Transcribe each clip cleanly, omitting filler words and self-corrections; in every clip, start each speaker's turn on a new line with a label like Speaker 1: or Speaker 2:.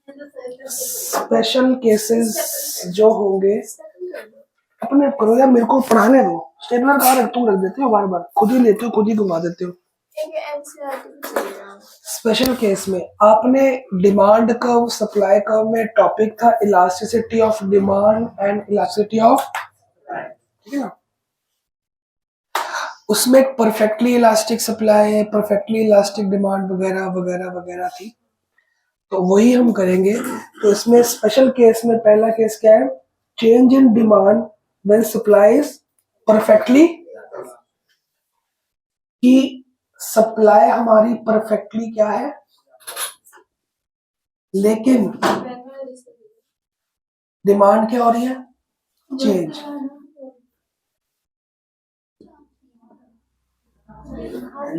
Speaker 1: Special cases जो होंगे अपने आप करो यार, मेरे को पढ़ाने दो। स्टेपलर कहाँ रख तुम रख देते हो, बार बार खुद ही लेते हो, खुद ही घुमा देते हो। स्पेशल केस में आपने डिमांड कर्व सप्लाई कर्व में टॉपिक था elasticity of demand and elasticity of, ठीक है ना, उसमें perfectly elastic supply, perfectly elastic demand वगैरह वगैरह वगैरह थी। तो वही हम करेंगे। तो इसमें स्पेशल केस में पहला केस क्या है, change in demand when supply is perfectly, कि सप्लाई हमारी परफेक्टली क्या है, लेकिन डिमांड क्या हो रही है, चेंज।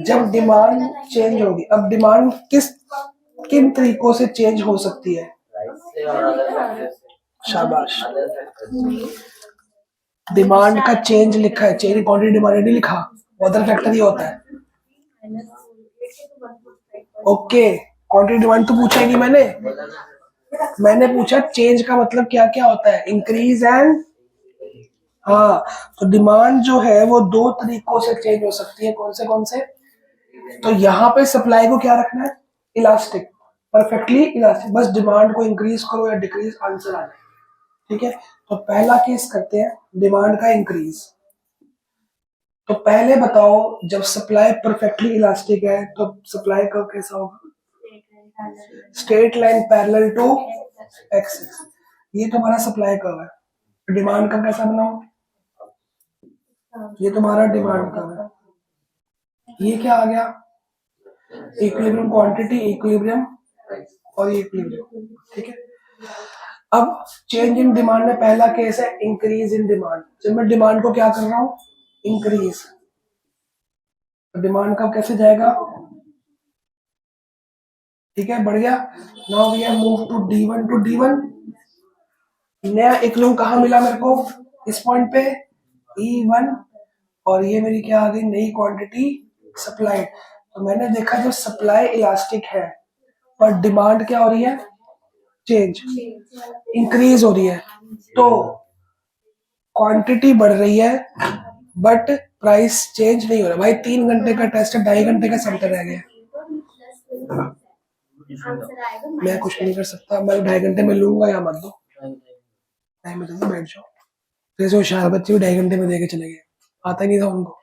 Speaker 1: जब डिमांड चेंज होगी, अब डिमांड किन तरीकों से चेंज हो सकती है, शाबाश, डिमांड का चेंज लिखा है, चेंज क्वांटिटी डिमांड नहीं लिखा, अदर फैक्टर ही होता है। ओके, क्वांटिटी डिमांड तो पूछा ही नहीं मैंने पूछा चेंज का मतलब क्या क्या होता है, इंक्रीज एंड, हाँ, तो डिमांड जो है वो दो तरीकों से चेंज हो सकती है, कौन से, तो यहाँ पे सप्लाई को क्या रखना है, इलास्टिक, परफेक्टली इलास्टिक, बस डिमांड को इंक्रीज करो या डिक्रीज, आंसर आ जाए, ठीक है। तो पहला केस करते हैं डिमांड का इंक्रीज। तो पहले बताओ, जब सप्लाई परफेक्टली इलास्टिक है तो सप्लाई कर्व कैसा होगा, straight line parallel to axis. ये तुम्हारा सप्लाई कर्व है। डिमांड का कैसा बनाओ, ये तुम्हारा डिमांड कर्व है। ये क्या आ गया, इक्विलिब्रियम क्वांटिटी, इक्विलिब्रियम और इक्विलिब्रियम, ठीक है। अब चेंज इन डिमांड में पहला केस है इंक्रीज इन डिमांड। जब मैं डिमांड को क्या कर रहा हूं, इंक्रीज, तो डिमांड का कैसे जाएगा, ठीक है, बढ़ गया। Now we have move to D1 to D1। नया इक्विलिब्रियम कहाँ मिला मेरे को, इस पॉइंट पे E1, और ये मेरी क्या आ गई, नई क्वांटिटी सप्लाई। तो मैंने देखा जब सप्लाई इलास्टिक है और डिमांड क्या हो रही है, चेंज, इंक्रीज हो रही है, तो क्वांटिटी बढ़ रही है बट प्राइस चेंज नहीं हो रहा। भाई 3 घंटे का टेस्ट है, 2.5 घंटे का सेंटर रह गया, मैं कुछ नहीं कर सकता, मैं 2.5 घंटे में लूंगा या मत दो, टाइम में जल्दी बैठ जाओ। जैसे होशियार बच्चे भी 2.5 घंटे में दे के चले गए, आता ही नहीं था उनको।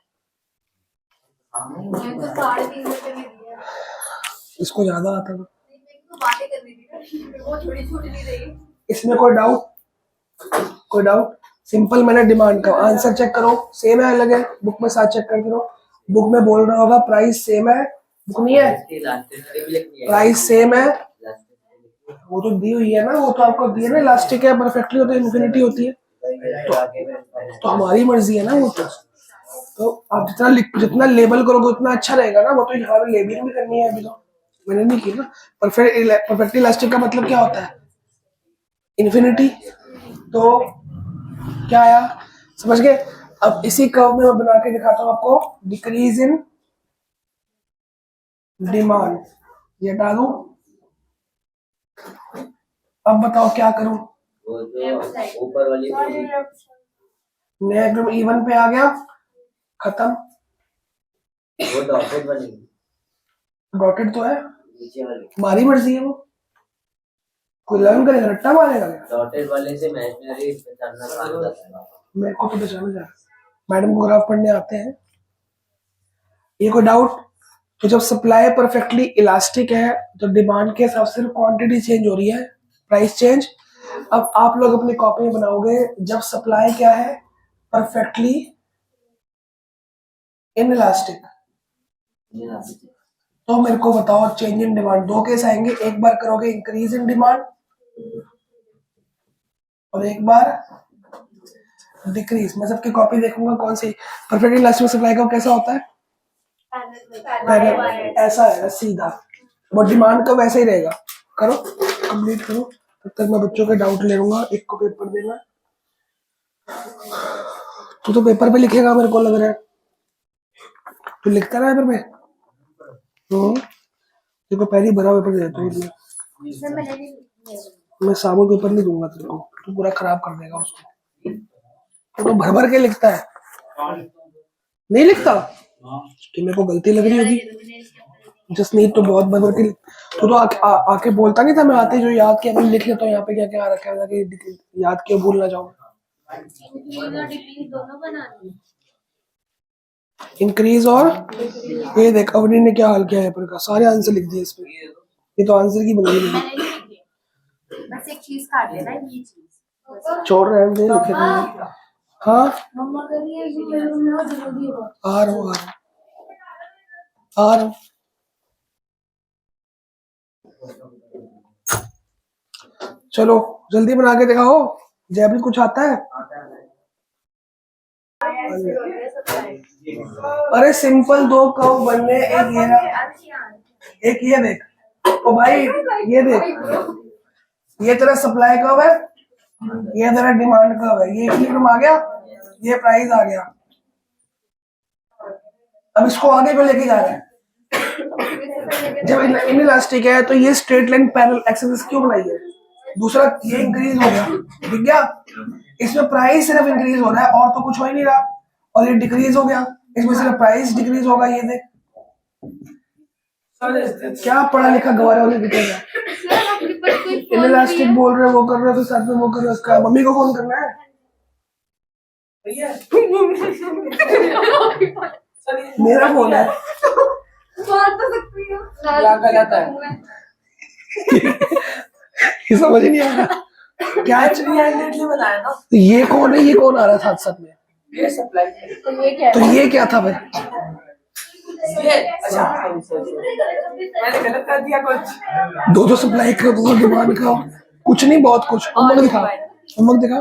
Speaker 1: इसको ज्यादा आता था। इसमें कोई डाउट, सिंपल। मैंने डिमांड का आंसर चेक करो, सेम है अलग है, बुक में साथ चेक कर करो। बुक में बोल रहा होगा प्राइस सेम है, बुक नहीं है, प्राइस सेम है, वो तो दी हुई है ना, वो तो आपको दी है ना, इलास्टिक है, परफेक्टली होती है, इन्फिनिटी होती है, तो हमारी मर्जी है ना वो तो आप जितना लेबल करोगे उतना अच्छा रहेगा ना। वो तो यहाँ पे लेबलिंग भी करनी है, अभी तो मैंने नहीं की ना। परफेक्ट इलास्टिक का मतलब क्या होता है, इन्फिनिटी। तो क्या आया, समझ गए। अब इसी कर्व में मैं बना के दिखाता हूँ आपको, डिक्रीज इन डिमांड, ये डालू। अब बताओ क्या करूं, ऊपर वाली नया एकदम E1 पे आ गया, खत्म। वो डॉटेड वाली, डॉटेड तो है, हमारी मर्जी है, वो कोई लर्न करेगा, रट्टा मारेगा क्या, डॉटेड वाले से इमेजिनरी पहचानना कहाँ जाता है, मेरे को तो पहचाना जा, मैडम को ग्राफ पढ़ने आते हैं। ये कोई डाउट, तो जब सप्लाई परफेक्टली इलास्टिक है तो डिमांड के हिसाब से क्वांटिटी चेंज हो रही है, प्राइस चेंज। अब आप लोग अपनी कॉपी में बनाओगे, जब सप्लाई क्या है, परफेक्टली इनइलास्टिक, तो मेरे को बताओ चेंज इन डिमांड। दो केस आएंगे, एक बार करोगे इंक्रीज इन डिमांड और एक बार डिक्रीज। मैं सबकी कॉपी देखूंगा कौन सी परफेक्टली इलास्टिक सप्लाई का कैसा होता है, ऐसा है सीधा, वो डिमांड का वैसे ही रहेगा। करो कंप्लीट करो, तब तक मैं बच्चों के डाउट ले लूंगा। एक को पेपर देना, तू तो पेपर पे लिखेगा मेरे को लग रहा है, तू लिखता रहा पेपर पे, देखो पहले ही भरा पेपर दे देता हूँ। मैं साबुन के ऊपर नहीं दूंगा तेरे को, तू पूरा खराब कर देगा उसको। तो भर भर के लिखता है, नहीं लिखता कि मेरे को गलती लग रही होगी। जस्ट नीड तो बहुत भर भर के तू तो आके बोलता नहीं था, मैं आते जो याद किया मैं लिख लेता हूँ यहाँ पे क्या क्या रखा है, याद किया भूल ना जाऊँ। इंक्रीज और ये देख अवनी ने क्या हाल किया है पेपर का, सारे आंसर लिख दिए इसमें। ये तो आंसर की बन गई,
Speaker 2: बस एक चीज काट लेना, ये चीज
Speaker 1: छोड़ रहे हैं लिखे थे। हाँ
Speaker 2: मम्मा कर रही है, मेरे रूम में जरूरी है।
Speaker 1: आ रहा हूँ आ रहा हूँ। चलो जल्दी बना के दिखाओ, जैबल कुछ आता है? अरे सिंपल दो कव बनने, एक ये ना, एक ये देख ओ भाई, ये देख ये तेरा सप्लाई कर्व है, ये तेरा डिमांड कर्व है, ये इक्विलिब्रियम आ गया, ये प्राइस आ गया। अब इसको आगे को लेके जा रहे हैं। जब इनइलास्टिक है तो ये स्ट्रेट लाइन पैरेलल एक्सिस क्यों बनाई है? दूसरा ये इंक्रीज हो गया, दिख गया? इसमें प्राइस सिर्फ इंक्रीज हो रहा है और तो कुछ हो ही नहीं रहा, और ये डिक्रीज हो गया, इसमें सिर्फ प्राइस डिक्रीज होगा। ये देख क्या पढ़ा लिखा गवारे वाले दिखेगा। इनइलास्टिक बोल रहे हो, वो कर रहे हो, तो साथ में वो कर रहे हो। उसका मम्मी को फोन करना है मेरा फोन है, गलत है ये समझ ही नहीं आ रहा क्या बताया ना। तो ये कौन है, ये कौन आ रहा है साथ साथ में? ये सप्लाई। तो ये क्या था भाई? मैंने गलत कर दिया कुछ। दो सप्लाई का, दो डिमांड का, कुछ नहीं बहुत कुछ। उमंग दिखा, उमंग दिखा।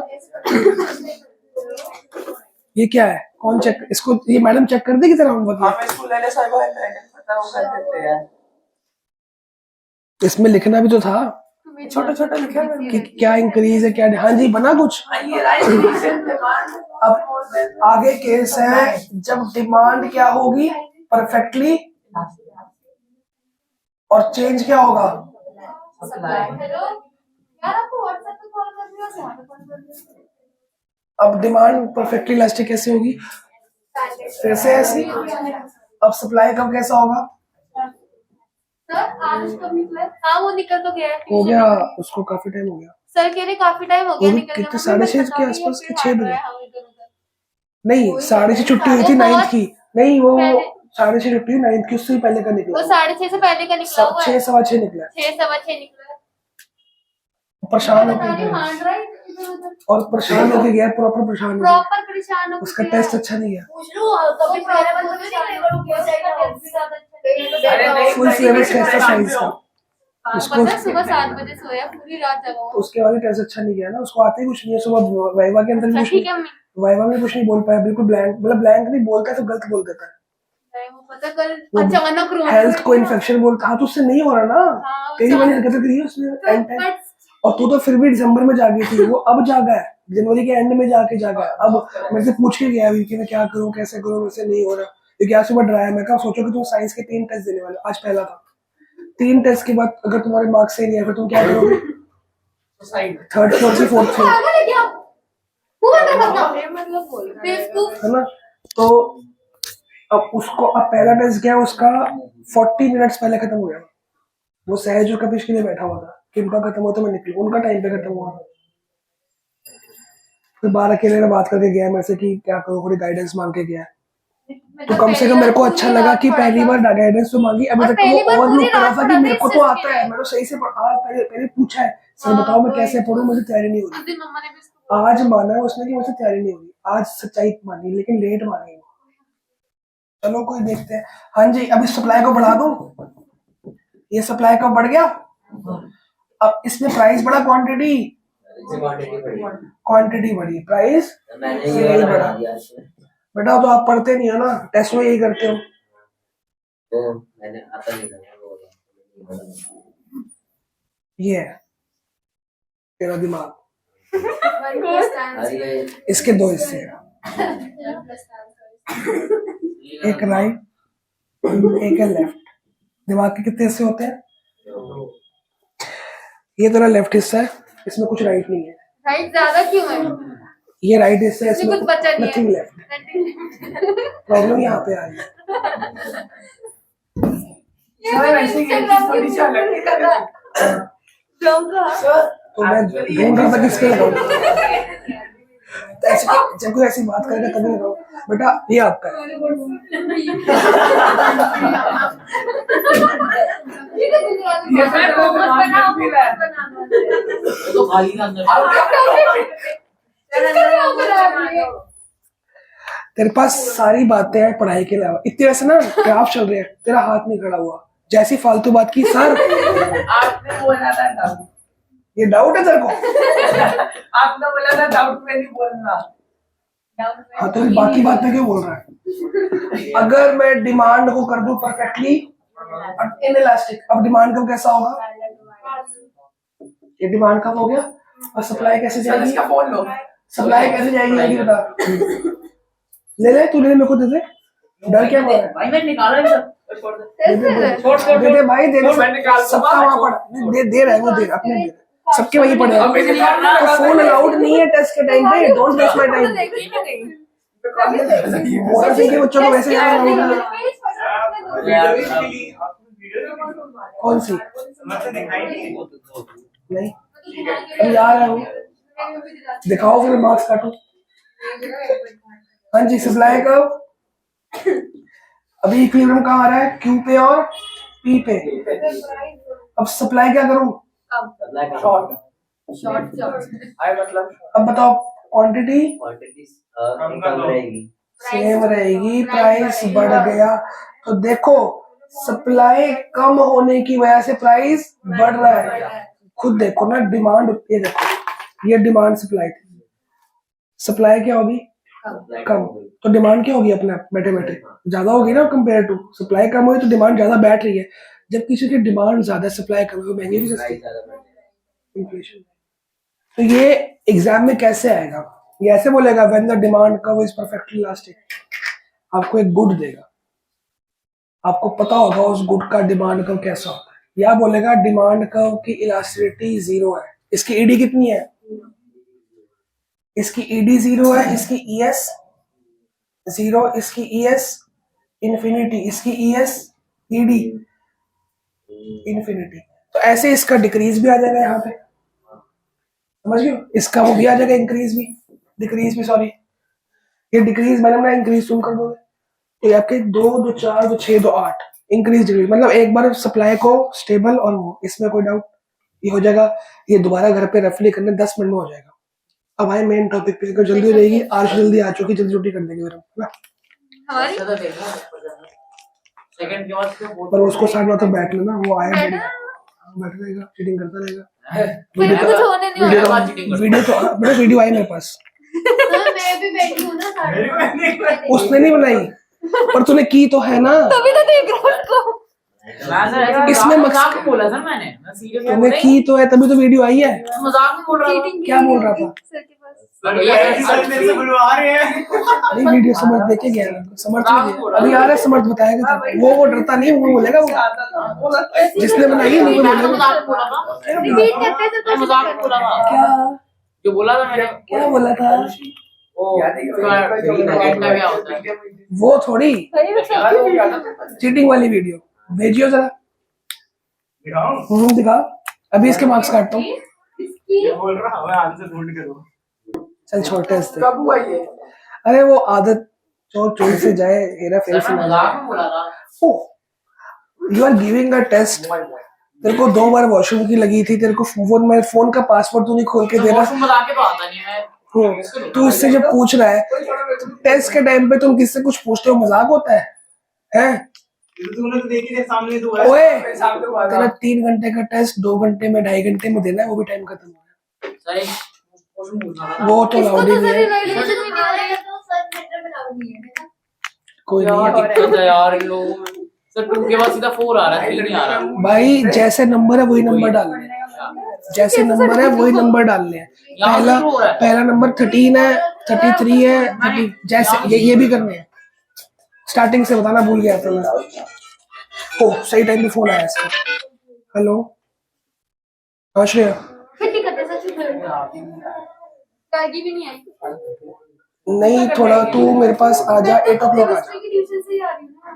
Speaker 1: ये क्या है? कौन चेक इसको? ये मैडम चेक कर देगी तेरा होमवर्क? इसमें लिखना भी तो था, छोटा छोटा लिखा है कि क्या इंक्रीज है क्या। हाँ जी बना कुछ। अब आगे केस है जब डिमांड क्या होगी परफेक्टली, और चेंज क्या होगा? अब डिमांड परफेक्टली इलास्टिक कैसे होगी? फिर से ऐसी। अब सप्लाई कब कैसा होगा?
Speaker 2: हाँ वो निकल तो गया है।
Speaker 1: हो गया उसको, काफी टाइम हो गया
Speaker 2: सर कह रहे काफी टाइम हो गया निकल
Speaker 1: कितने 6:30 के आसपास के 6 बजे नहीं,
Speaker 2: वही
Speaker 1: 6:30 छुट्टी हुई थी 9th की। नहीं वो 6:30 छुट्टी हुई 9th की, उससे ही पहले का निकला।
Speaker 2: वो 6:30 से पहले का निकला हुआ है।
Speaker 1: 6 सवा 6 निकला।
Speaker 2: 6 सवा 6 निकला है।
Speaker 1: परेशान होके गया और परेशान होके गया, प्रॉपर परेशान हो गया। उसका टेस्ट अच्छा नहीं गया। फुल सिलेबस कैसा साइंस का, उसको
Speaker 2: सुबह 7 बजे सोया, पूरी रात जगा हुआ।
Speaker 1: उसके बाद टेस्ट अच्छा नहीं गया ना, उसको आते ही कुछ नहीं है। सुबह वाइवा के अंदर कुछ नहीं, वाइवा में कुछ नहीं बोल पाया, बिल्कुल ब्लैंक, मतलब ब्लैंक नहीं बोलता तो गलत बोल देता है।
Speaker 2: पता कल अचानक
Speaker 1: हेल्थ को इन्फेक्शन बोलता। हाँ तो उससे नहीं हो रहा ना, कई बार हरकतें करी है उसने एंड टाइम। और तू तो फिर भी दिसंबर में जागी थी, वो अब जागा है, जनवरी के एंड में जाके जागा है। अब मेरे से पूछ के गया अभी कि मैं क्या करूं कैसे करूं, वैसे नहीं हो रहा क्योंकि आज सुबह डराया। मैं कहा सोचो कि तुम साइंस के 3 टेस्ट देने वाले, आज पहला था। 3 टेस्ट के बाद अगर तुम्हारे मार्क्स सही नहीं आए फिर तुम क्या करोगे? थर्ड फ्लोर से फोर्थ फ्लोर है ना। तो अब उसको, अब पहला टेस्ट क्या है उसका 40 मिनट्स पहले खत्म हो गया। वो सहज और कपिश के लिए बैठा हुआ था कि उनका खत्म हो तो मैं निकलूं, उनका टाइम पे खत्म हुआ। फिर 12 अकेले में बात करके गया मेरे से कि क्या करूं, थोड़ी गाइडेंस मांग के गया। तो कम से कम मेरे को अच्छा लगा कि पहली बार गाइडेंस तो मांगी। अभी तक वो ओवरलुक कर रहा था कि मेरे को तो आता है, मैंने सही से पढ़ा, पहले पूछा है सर बताओ मैं कैसे पढ़ूं, मुझे तैयारी नहीं हो रही। आज माना है उसने कि मुझे तैयारी नहीं हो रही, आज सच्चाई मानी, लेकिन लेट मानी। चलो कोई देखते हैं। हाँ जी अब इस सप्लाई को बढ़ा दूं, ये सप्लाई कब बढ़ गया? अब इसमें प्राइस बढ़ा, क्वांटिटी बढ़ी, प्राइस नहीं बढ़ा। बेटा तो आप पढ़ते नहीं हो ना, टेस्ट में यही करते हो। तो मैंने आता नहीं था, ये है तेरा दिमाग। इसके 2 हिस्से हैं, एक राइट एक है लेफ्ट। दिमाग के कितने हिस्से होते हैं? ये तेरा लेफ्ट हिस्सा है, इसमें कुछ राइट नहीं है।
Speaker 2: राइट ज्यादा क्यों है?
Speaker 1: ये राइट हिस्सा है,
Speaker 2: इसमें
Speaker 1: इसमें
Speaker 2: कुछ बचा नहीं
Speaker 1: नथिंग
Speaker 2: है।
Speaker 1: लेफ्ट। प्रॉब्लम यहाँ पे आ रही है। तो मैं ढूंढ रहा था किसके लगाऊं, तो ऐसे जब कोई ऐसी बात करेगा तभी लगाऊं। बेटा ये आपका है।
Speaker 3: तो खाली का अंदर
Speaker 1: तेरे पास सारी बातें हैं पढ़ाई के अलावा, इतने वैसे ना ग्राफ चल रहे हैं, तेरा हाथ नहीं खड़ा हुआ, जैसी फालतू बात की सर।
Speaker 3: आपने बोला था डाउट,
Speaker 1: ये डाउट है तेरे को?
Speaker 3: आपने बोला था डाउट में नहीं बोलना।
Speaker 1: हाँ तो बाकी बात में क्यों बोल रहा है? अगर मैं डिमांड को कर दूं परफेक्टली इनइलास्टिक, अब डिमांड कब कैसा होगा? ये डिमांड कब हो गया? और सप्लाई कैसे जाएगी?
Speaker 3: इसका फोन लो।
Speaker 1: सप्लाई कैसे जाएगी ये बता। ले ले, तू ले ले, मेरे को दे दे। डर क्या मारा है?
Speaker 3: भाई मैं निकाला ही सब। छोड़ दे
Speaker 1: दे दे भाई, दे दे, सबका वहाँ पड़ा, दे रहा है वो, दे अपने दे, सबके वही पड़े हैं। तो फोन अलाउड नहीं है टेस्ट के टाइम पे, don't waste my time. Motor Singh के बच्चों को वैसे जाना अलाउड है। कौन सी? नहीं अभी आ रहा हूँ, दिखाओ फिर मार्क्स काटो। हाँ जी, सप्लाई का अभी इक्विलिब्रियम कहाँ आ रहा है? क्यू पे और पी पे। अब सप्लाई क्या करूं?
Speaker 3: शॉर्ट आई मतलब
Speaker 1: अब बताओ, क्वांटिटी
Speaker 4: कम रहेगी।
Speaker 1: सेम रहेगी, प्राइस बढ़ गया। तो देखो सप्लाई कम होने की वजह से प्राइस बढ़ रहा है। खुद देखो ना, डिमांड, ये देखो ये डिमांड सप्लाई थी, सप्लाई क्या होगी? कम। तो डिमांड क्या होगी? अपने आप बैठे बैठे ज्यादा होगी ना, कंपेयर टू सप्लाई कम होगी तो डिमांड ज्यादा बैठ रही है। जब किसी की डिमांड ज्यादा सप्लाई कम है, महंगी भी सस्ती। इन्फ्लेशन। तो ये एग्जाम में कैसे आएगा? ये ऐसे बोलेगा when the demand curve is perfectly elastic, आपको एक गुड देगा, आपको पता होगा उस गुड का डिमांड कर्व कैसा होता है। या बोलेगा डिमांड कर्व की इलास्टिसिटी 0 है, इसकी ईडी कितनी है? इसकी ईडी 0 है, इसकी ईएस 0, इसकी ईएस इन्फिनिटी, इसकी ईएस ईडी इन्फिनिटी। तो ऐसे इसका डिक्रीज भी आ जाएगा यहाँ पे, समझ गए? इसका वो भी आ जाएगा, इंक्रीज भी, डिक्रीज भी, सॉरी ये डिक्रीज मैंने ना इंक्रीज तुम कर दोगे तो ये आपके 2 2 4 2 6 2 8 इंक्रीज डिक्रीज, मतलब एक बार सप्लाई को स्टेबल और वो, इसमें कोई डाउट? ये हो जाएगा, ये दोबारा घर पे रफली करने 10 मिनट में हो जाएगा। अब आए मेन टॉपिक पे, जल्दी हो जाएगी, आज जल्दी आ चुकी, जल्दी छुट्टी कर देंगे फिर हम,
Speaker 2: हमारी
Speaker 3: सेकंड के बाद फिर
Speaker 1: पर उसको साथ में तो बैठ लेना, वो आया बैठ रहेगा, चीटिंग करता रहेगा।
Speaker 2: फिर कुछ होने नहीं वाला।
Speaker 1: वीडियो तो बड़ा वीडियो आई मेरे पास,
Speaker 2: मैं भी बैठी हूँ ना साथ में।
Speaker 1: उसने नहीं बनाई पर तूने की तो है ना,
Speaker 2: तभी तो देख रहा हूँ उसको।
Speaker 1: इसमें
Speaker 3: मजाक में बोला सर मैंने, मैं सीरियस
Speaker 1: तूने की तो है तभी तो वीडियो आई है।
Speaker 3: मजाक में बोल रहा हूँ।
Speaker 1: क्या बोल रहा था?
Speaker 2: सर के पास।
Speaker 4: मेरे से बुलवा रहे हैं।
Speaker 1: नहीं वीडियो समझ देखे गया, समर्थ ने दिया। अभी आ रहा है, समर्थ बताएगा तेरे को। वो डरता नहीं, वो बोलेगा, वो जिसने बनाई है वो
Speaker 3: मैं
Speaker 1: बोलेगा।
Speaker 3: मजाक में बोला था,
Speaker 2: रिपीट करते थे
Speaker 3: मैं
Speaker 2: तो
Speaker 3: मजाक में बोला था।
Speaker 1: क्या
Speaker 3: जो बोला था मैंने,
Speaker 1: क्या बोला था?
Speaker 3: वो सेकंड का क्या होता है?
Speaker 1: वो थोड़ी
Speaker 2: सही में सब
Speaker 1: चीटिंग वाली वीडियो भेजियो जरा, दिखा। अभी इसके मार्क्स काटता हूँ।
Speaker 4: बोल रहा हूँ आंसर ढूंढ के दो।
Speaker 1: चल छोटे से,
Speaker 3: कब हुआ ये?
Speaker 1: अरे वो आदत चोर चोरी से जाए, हेरा फेरी से
Speaker 3: मैं
Speaker 1: ना
Speaker 3: मजाक में बोला था।
Speaker 1: जाए। You are giving a test. तेरे को 2 बार वॉशरूम की लगी थी, तेरे को फोन का पासवर्ड तू नहीं खोल के दे रहा।
Speaker 3: वॉशरूम बता के तो आता नहीं है।
Speaker 1: तू इससे जब पूछ रहा है, टेस्ट के टाइम पे तुम किससे कुछ पूछते हो, मजाक होता है? हैं?
Speaker 4: तूने तो देखी थी सामने तो है।
Speaker 1: ओए तेरा 3 घंटे का टेस्ट 2 घंटे में 2.5 घंटे में देना है, वो भी टाइम खत्म हो
Speaker 3: सर एक वॉशरूम पूछना था।
Speaker 1: गया। वो तो
Speaker 2: इसको
Speaker 1: लाउड
Speaker 2: तो
Speaker 1: ही
Speaker 2: सर
Speaker 1: है,
Speaker 2: रिलेशन भी नहीं आ रहा है तो सर मैटर में लाउड नहीं है ना।
Speaker 1: कोई नहीं
Speaker 3: यार
Speaker 1: है।
Speaker 3: दिक्कत है यार इन लोगों में। सर 2 के बाद सीधा 4 आ रहा है, 3 नहीं आ रहा।
Speaker 1: भाई जैसे नंबर है वही नंबर डालने हैं, जैसे नंबर है वही नंबर डालने हैं। पहला नंबर 13 है, 33 है, 30, जैसे ये भी करने हैं। स्टार्टिंग से बताना भूल गया था मैं। ओ सही टाइम पे फोन आया इसका। हेलो हाँ श्रेया,
Speaker 2: छुट्टी करते सर कारगी भी नहीं आई
Speaker 1: नहीं थोड़ा तू मेरे पास आ जा, 8 o'clock आ जा।
Speaker 2: की ट्यूशन से ही आ रही हूँ ना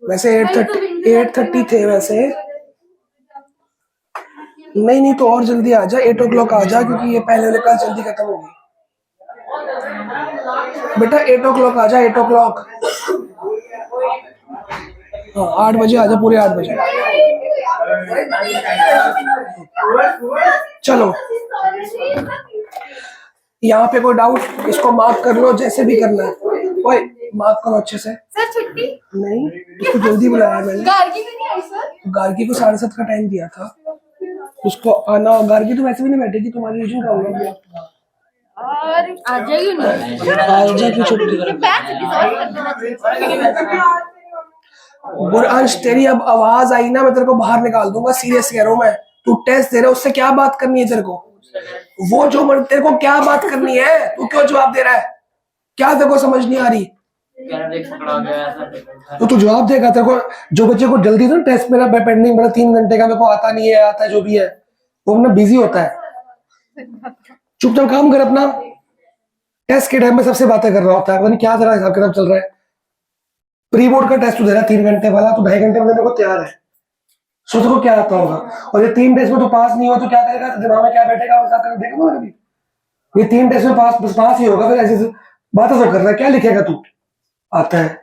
Speaker 1: वैसे 8:30 थे वैसे, नहीं तो और जल्दी आ जा, 8 o'clock आ जा, क्योंकि ये पहले वाले क्लास जल्दी खत्म होगी। बेटा 8 o'clock आ जा, 8 o'clock। हाँ 8 बजे आ जा, पूरे 8 बजे। चलो यहाँ पे कोई डाउट, इसको मार्क कर लो जैसे भी करना है। ओए मार्क करो अच्छे से।
Speaker 2: सर छुट्टी
Speaker 1: नहीं उसको जल्दी बुलाया मैंने,
Speaker 2: कारगी भी नहीं आई सर
Speaker 1: गार्गी को 7:30 का टाइम दिया था, उसको आना। गार्गी तो वैसे भी नहीं बैठेगी, तुम्हारी रीजन का होगा।
Speaker 2: और आ जाएगी ना
Speaker 1: आज की छुट्टी। बुरअंश तेरी अब आवाज आई ना, मैं तेरे को बाहर निकाल दूंगा, सीरियस कह रहा हूँ मैं। तू टेस्ट दे रहा है, उससे क्या बात करनी है तेरे को? वो जो तेरे को क्या बात करनी है, तू क्यों जवाब दे रहा है? क्या तेरे को समझ नहीं आ रही? तो तू जवाब देगा। तेरे को जो बच्चे को जल्दी ना टेस्ट मेरा पेंडिंग बड़ा 3 घंटे का, मेरे को आता नहीं है, आता है जो भी है, वो अपना बिजी होता है। चुपचाप काम कर अपना। टेस्ट के टाइम में सबसे बातें कर रहा होता है, पता नहीं क्या तेरा हिसाब किताब चल रहा है। प्री बोर्ड का टेस्ट तू दे रहा है 3 घंटे वाला, तो 2.5 घंटे में देने को तैयार है। सोच को क्या आता होगा। और ये 3 टेस्ट में तो पास नहीं हुआ तो क्या करेगा, दिमाग में क्या बैठेगा, वो कर देखा ना कभी। ये 3 टेस्ट में पास ही होगा, फिर ऐसी बातें सब कर रहा है, क्या लिखेगा तू? आता है।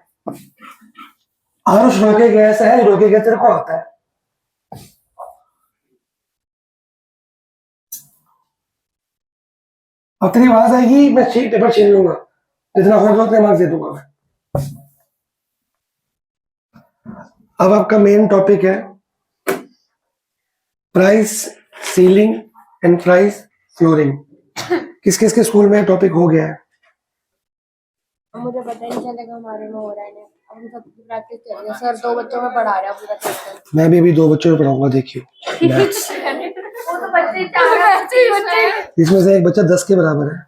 Speaker 1: आरुष रोके गया, सहज रोके गया, तेरे को आता है। अब तेरी आवाज आएगी, मैं पेपर छीन लूंगा, जितना होगा उतने मार्क्स दे दूंगा मैं। अब आपका मेन टॉपिक है price ceiling and price flooring. किस किस के स्कूल में टॉपिक हो गया है?
Speaker 2: मुझे पता ही नहीं चलेगा हमारे में हो रहा है ना, हम सब की प्रैक्टिस चल रही है सर। 2 बच्चों में पढ़ा रहा है पूरा सेक्शन।
Speaker 1: मैं भी अभी 2 बच्चों को पढ़ाऊंगा, देखियो। मैथ्स।
Speaker 2: वो तो बच्चे 4
Speaker 1: इसमें से एक बच्चा 10 के बराबर है,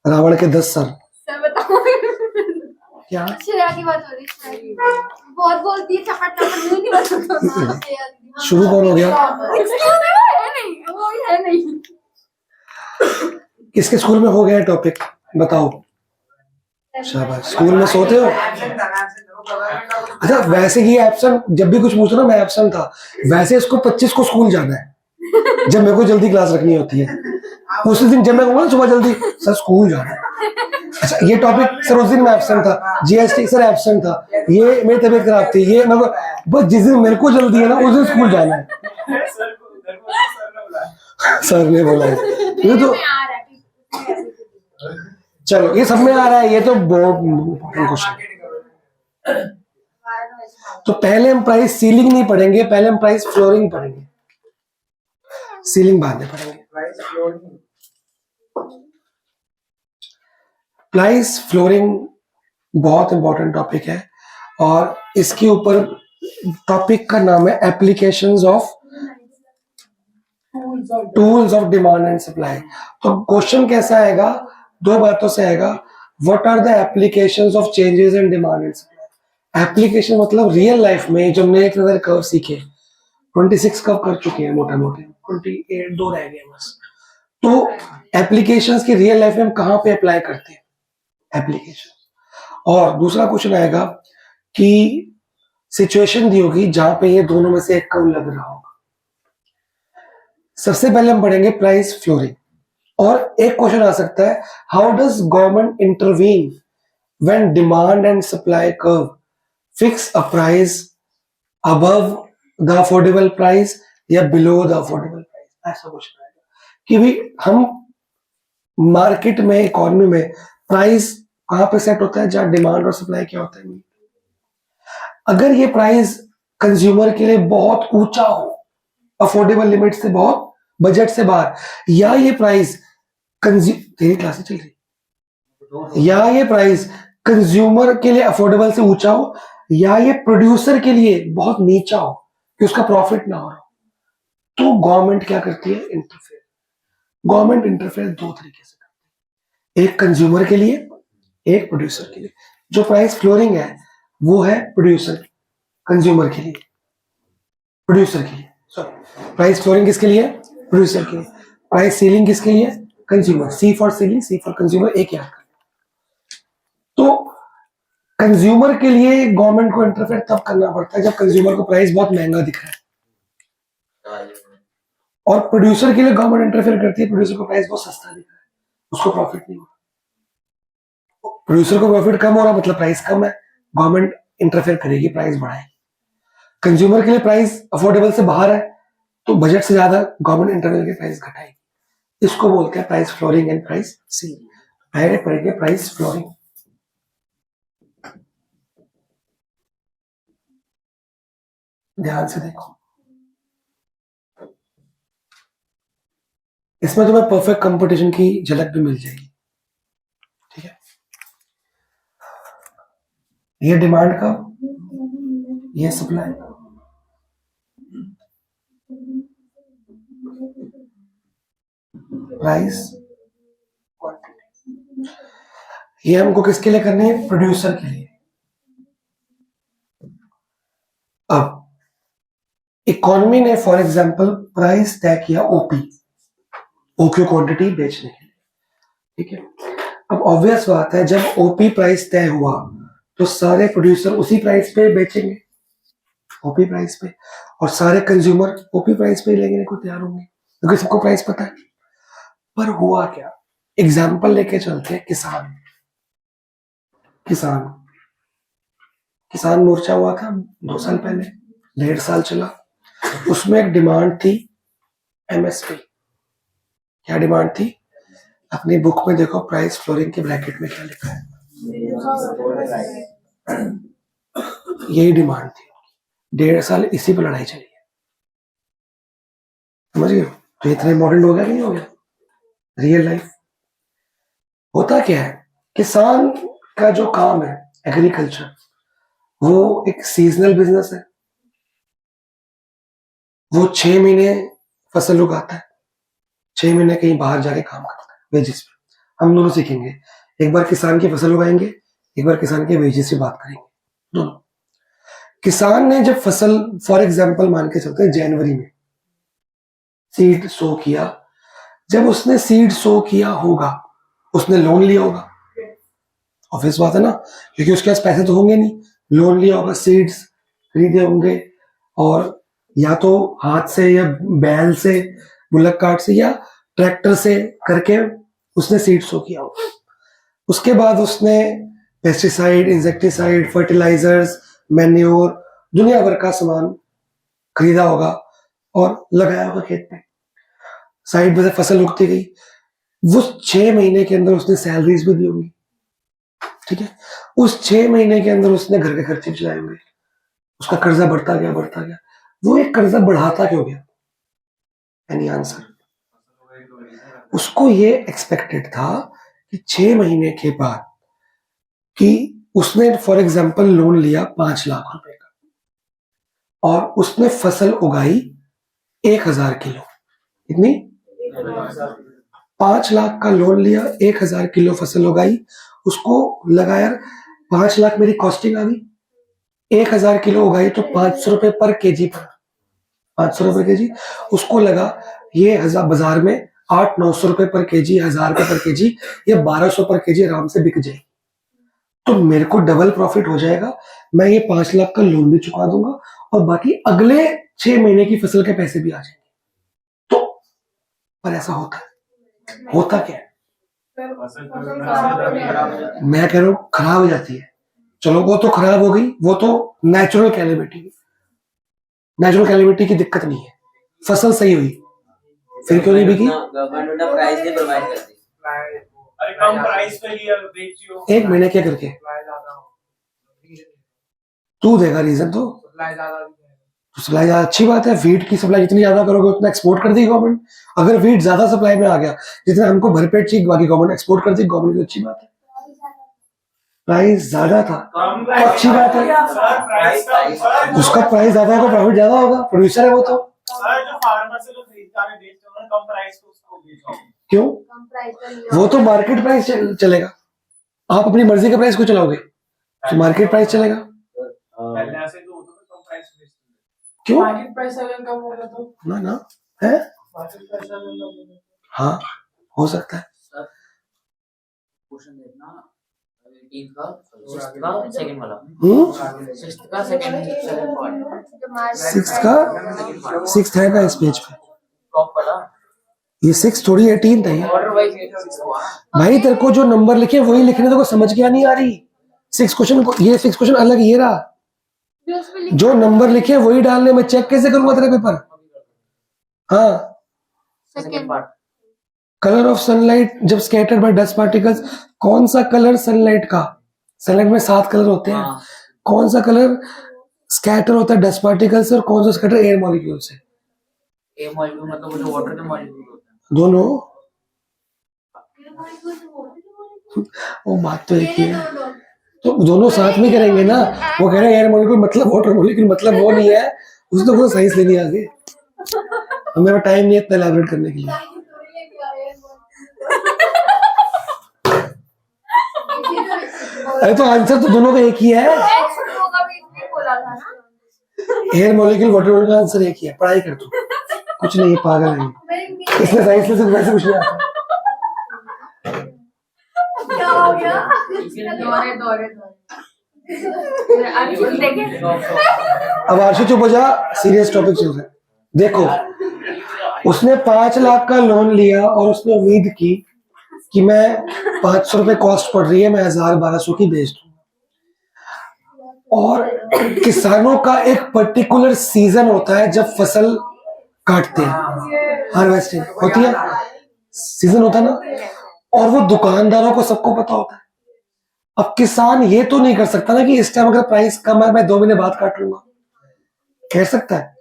Speaker 1: रावण के 10 सर।
Speaker 2: सर बताओ
Speaker 1: क्या
Speaker 2: श्रेया की बात हो रही है, बहुत बोलती है, चपट चपट नहीं बता।
Speaker 1: शुरू कौन हो गया?
Speaker 2: है नहीं, वो है नहीं।
Speaker 1: किसके स्कूल में हो गया है टॉपिक, बताओ। शाबाश। स्कूल में सोते हो? अच्छा वैसे ही एब्सेंट, जब भी कुछ पूछो ना मैं एब्सेंट था, वैसे इसको 25 को स्कूल जाना है जब मेरे को जल्दी क्लास रखनी होती है। उस दिन जब मैं कहूँगा ना सुबह जल्दी, सर स्कूल जाना है। अच्छा ये टॉपिक सर उस दिन मैं एब्सेंट था, जीएसटी सर एब्सेंट था, ये मेरी तबीयत खराब थी, ये मैं बस जिस दिन मेरे को जल्दी है ना उस दिन स्कूल जाना है। सर ने बोला है ये तो, चलो ये सब में आ रहा है, ये तो बहुत इम्पोर्टेंट क्वेश्चन। तो पहले हम प्राइस सीलिंग नहीं पढ़ेंगे, पहले हम प्राइस फ्लोरिंग पढ़ेंगे, सीलिंग बाद में पढ़ेंगे। प्राइस फ्लोरिंग बहुत इंपॉर्टेंट टॉपिक है, और इसके ऊपर टॉपिक का नाम है applications of tools of demand and supply. तो क्वेश्चन कैसा आएगा, 2 बातों से आएगा। What are the applications of changes in demand and supply. Application मतलब रियल लाइफ में जो हमने एक नजर कर्व सीखे, 26 कर्व कर चुके हैं मोटा मोटे, 28 2 रह गए बस। तो एप्लीकेशंस की रियल लाइफ में हम कहाँ पे अप्लाई करते हैं एप्लीकेशन। और दूसरा क्वेश्चन आएगा कि सिचुएशन दी होगी जहां पे ये दोनों में से एक कर्व लग रहा होगा। सबसे पहले हम पढ़ेंगे प्राइस फ्लोरिंग। और एक क्वेश्चन आ सकता है, how does government intervene when demand and supply curve fix a price above the affordable price या बिलो द अफोर्डेबल प्राइस। ऐसा क्वेश्चन आएगा कि भी हम मार्केट में, इकोनॉमी में प्राइस कहां पे सेट होता है, जहां डिमांड और सप्लाई क्या होता है। अगर ये प्राइस कंज्यूमर के लिए बहुत ऊंचा हो, अफोर्डेबल लिमिट से बहुत, बजट से बाहर, या ये प्राइस तेरी क्लासेस चल रही, या ये प्राइस कंज्यूमर के लिए अफोर्डेबल से ऊंचा हो, या ये प्रोड्यूसर के लिए बहुत नीचा हो कि उसका प्रॉफिट ना हो, तो गवर्नमेंट क्या करती है, इंटरफेयर। गवर्नमेंट इंटरफेयर 2 तरीके से करती है, एक कंज्यूमर के लिए, एक प्रोड्यूसर के लिए। जो प्राइस फ्लोरिंग है वो है प्रोड्यूसर, कंज्यूमर के लिए, प्रोड्यूसर के लिए, सॉरी। प्राइस फ्लोरिंग किसके लिए? प्रोड्यूसर के लिए। प्राइस सीलिंग किसके लिए? Consumer. C for ceiling, C for consumer, एक याद कर। तो कंज्यूमर के लिए गवर्नमेंट को इंटरफेयर तब करना पड़ता है जब कंज्यूमर को प्राइस बहुत महंगा दिख रहा है, और प्रोड्यूसर के लिए गवर्नमेंट इंटरफेयर करती है, प्रोड्यूसर को प्राइस बहुत सस्ता दिख रहा है, उसको प्रॉफिट नहीं हो रहा। प्रोड्यूसर को प्रॉफिट कम हो रहा मतलब प्राइस कम है, गवर्नमेंट इंटरफेयर करेगी, प्राइस बढ़ाएगी। कंज्यूमर के लिए प्राइस अफोर्डेबल से बाहर है तो बजट से ज्यादा गवर्नमेंट इंटरफेयर की प्राइस घटाएगी। इसको बोलते हैं price flooring and price ceiling. पहले पढ़ेंगे प्राइस फ्लोरिंग। ध्यान से देखो, इसमें तुम्हें परफेक्ट कंपटीशन की झलक भी मिल जाएगी। ठीक है, ये डिमांड का, ये सप्लाई, प्राइस, क्वांटिटी। ये हमको किसके लिए करनी है? प्रोड्यूसर के लिए। अब इकोनॉमी ने फॉर एग्जांपल प्राइस तय किया ओपी, ओक्यू क्वांटिटी बेचने के लिए। ठीक है, अब ऑब्वियस बात है जब ओपी प्राइस तय हुआ तो सारे प्रोड्यूसर उसी प्राइस पे बेचेंगे, ओपी प्राइस पे, और सारे कंज्यूमर ओपी प्राइस पे लेने को तैयार होंगे क्योंकि सबको प्राइस पता है। पर हुआ क्या? एग्जाम्पल लेके चलते हैं, किसान किसान किसान मोर्चा हुआ था 2 साल पहले, 1.5 साल चला। उसमें एक डिमांड थी एमएसपी। क्या डिमांड थी? अपनी बुक में देखो प्राइस फ्लोरिंग के ब्रैकेट में क्या लिखा है, यही डिमांड थी। 1.5 साल इसी पर लड़ाई चली है, समझ गए? तो इतना इंपॉर्टेंट हो गया कि नहीं हो गया? रियल लाइफ होता क्या है, किसान का जो काम है एग्रीकल्चर, वो एक सीजनल बिजनेस है। वो 6 महीने फसल उगाता है, 6 महीने कहीं बाहर जाके काम करता है वेजिस पे। हम दोनों सीखेंगे, एक बार किसान की फसल उगाएंगे, एक बार किसान के वेजिस की बात करेंगे दोनों। किसान ने जब फसल, फॉर एग्जांपल मान के चलते हैं जनवरी में सीड सो किया, जब उसने सीड सो किया होगा उसने लोन लिया होगा, ऑब्वियस बात है ना, क्योंकि उसके पास पैसे तो होंगे नहीं, लोन लिया होगा, सीड्स खरीदे होंगे, और या तो हाथ से या बैल से, बुलक कार्ट से या ट्रैक्टर से करके उसने सीड सो किया होगा। उसके बाद उसने पेस्टिसाइड, इंसेक्टिसाइड, फर्टिलाइजर्स, मैन्योर, दुनिया भर का सामान खरीदा होगा और लगाया होगा खेत में। साइड में से फसल उगती गई, वो 6 महीने के अंदर उसने सैलरीज भी दी होंगी। ठीक है, उस 6 महीने के अंदर उसने घर के खर्चे भी चलाए होंगे, उसका कर्जा बढ़ता गया बढ़ता गया। वो एक कर्जा बढ़ाता क्यों गया? Any answer? उसको ये एक्सपेक्टेड था कि 6 महीने के बाद, कि उसने फॉर एग्जांपल लोन लिया 5 लाख रुपए का और उसने फसल उगाई 1000 किलो, कितनी? 5 लाख का लोन लिया, 1000 किलो फसल उगाई, उसको लगाया 5 लाख मेरी कॉस्टिंग आ गई, 1000 किलो उगाई तो 500 रुपए पर केजी पड़ा, 500 रुपए केजी। उसको लगा ये बाजार में 800-900 रुपए पर केजी, 1000 रुपए पर केजी, ये 1200 पर केजी आराम से बिक जाएगी, तो मेरे को डबल प्रॉफिट हो जाएगा, मैं ये 5 लाख का लोन भी चुका दूंगा और बाकी अगले 6 महीने की फसल के पैसे भी आ जाएंगे। तो पर ऐसा होता है, होता क्या है? मैं कह रहा हूं खराब हो जाती है। चलो वो तो खराब हो गई, वो तो नेचुरल कैलेमिटी, नेचुरल कैलेमिटी की दिक्कत नहीं है, फसल सही हुई, फिर क्यों नहीं बिकी?
Speaker 5: गवर्नमेंट प्राइस नहीं प्रोवाइड करती।
Speaker 4: अरे कम प्राइस पे लिया बेचियो,
Speaker 1: 1 महीने क्या करके तू देगा रीजन? तो सप्लाई ज्यादा अच्छी बात है, वीट की सप्लाई जितनी ज्यादा करोगे उतना एक्सपोर्ट कर देगी गवर्नमेंट। अगर वीट ज्यादा सप्लाई में आ गया, जितना हमको भरपेट चाहिए बाकी गवर्नमेंट एक्सपोर्ट कर देगी, गवर्नमेंट की अच्छी बात है। प्राइस ज्यादा था तो अच्छी बात है, उसका प्राइस ज्यादा होगा, प्रॉफिट ज्यादा होगा, प्रोड्यूसर है वो तो।
Speaker 4: सर जो फार्मर से जो खरीददार है बेचते हैं कम प्राइस पे उसको बेचो,
Speaker 1: क्यों?
Speaker 2: कम प्राइस पर नहीं
Speaker 1: वो तो मार्केट प्राइस चलेगा, आप अपनी मर्जी के प्राइस को चलाओगे तो मार्केट प्राइस चलेगा।
Speaker 4: पहले ऐसे जो होता था कम प्राइस बेचते थे।
Speaker 1: क्यों?
Speaker 6: मार्केट प्राइस अगर कम होगा तो
Speaker 1: ना ना है, हाँ हो सकता है।
Speaker 3: सर क्वेश्चन देखना 18 का 6th का सेकंड वाला 6th का सेकंड पार्ट
Speaker 1: 6 का 6 है का इस पेज पे,
Speaker 3: टॉप वाला
Speaker 1: ये 6 थोड़ी 18 है।
Speaker 3: ऑर्डर वाइज 6 हुआ ना।
Speaker 1: भाई तेरे को जो नंबर लिखे वही लिखने, तो समझ क्या नहीं आ रही। 6 क्वेश्चन को, ये 6 क्वेश्चन अलग, ये रहा जो नंबर लिखे वही डालने, में चेक कैसे करूंगा तेरा पेपर। हाँ,
Speaker 3: second part
Speaker 1: colour of sunlight जब स्कैटर्ड बाय डस्ट पार्टिकल्स, कौन सा कलर सनलाइट का, सनलाइट में 7 कलर होते हैं,
Speaker 3: हाँ।
Speaker 1: कौन सा कलर स्कैटर होता है डस्ट पार्टिकल से और कौन सा स्कैटर एयर मॉलिक्यूल से?
Speaker 3: ए मॉलिक्यूल मतलब वो जो वाटर के मॉलिक्यूल होते हैं।
Speaker 1: दोनों। वो बात तो एक ही है, तो दोनों साथ में करेंगे ना। वो कह रहे हैं एयर मॉलिक्यूल मतलब वाटर मॉलिक्यूल मतलब वो नहीं है, उसको तो पूरा साइंस लेनी आगे। और मेरा टाइम नहीं है इतना एलैबोरेट करने के लिए। अरे तो आंसर तो दोनों का एक ही है, एयर मॉलिक्यूल वाटर मॉलिक्यूल का आंसर एक ही है। पढ़ाई कर तू, कुछ नहीं है, पागल है इसलिए साइंस में वैसे कुछ नहीं आता।
Speaker 2: क्या हो गया? दौरे
Speaker 1: अब आरशु चुप हो जा, सीरियस टॉपिक चल रहा है। देखो उसने 5 लाख का लोन लिया और उसने उम्मीद की कि मैं 500 रुपए कॉस्ट पड़ रही है, मैं 1000-1200 की बेच दूंगा। और किसानों का एक पर्टिकुलर सीजन होता है जब फसल काटते हैं, हार्वेस्टिंग होती है, सीजन होता है ना, और वो दुकानदारों को सबको पता होता है। अब किसान ये तो नहीं कर सकता ना कि इस टाइम अगर प्राइस कम है मैं 2 महीने बाद काट लूंगा, कह सकता है?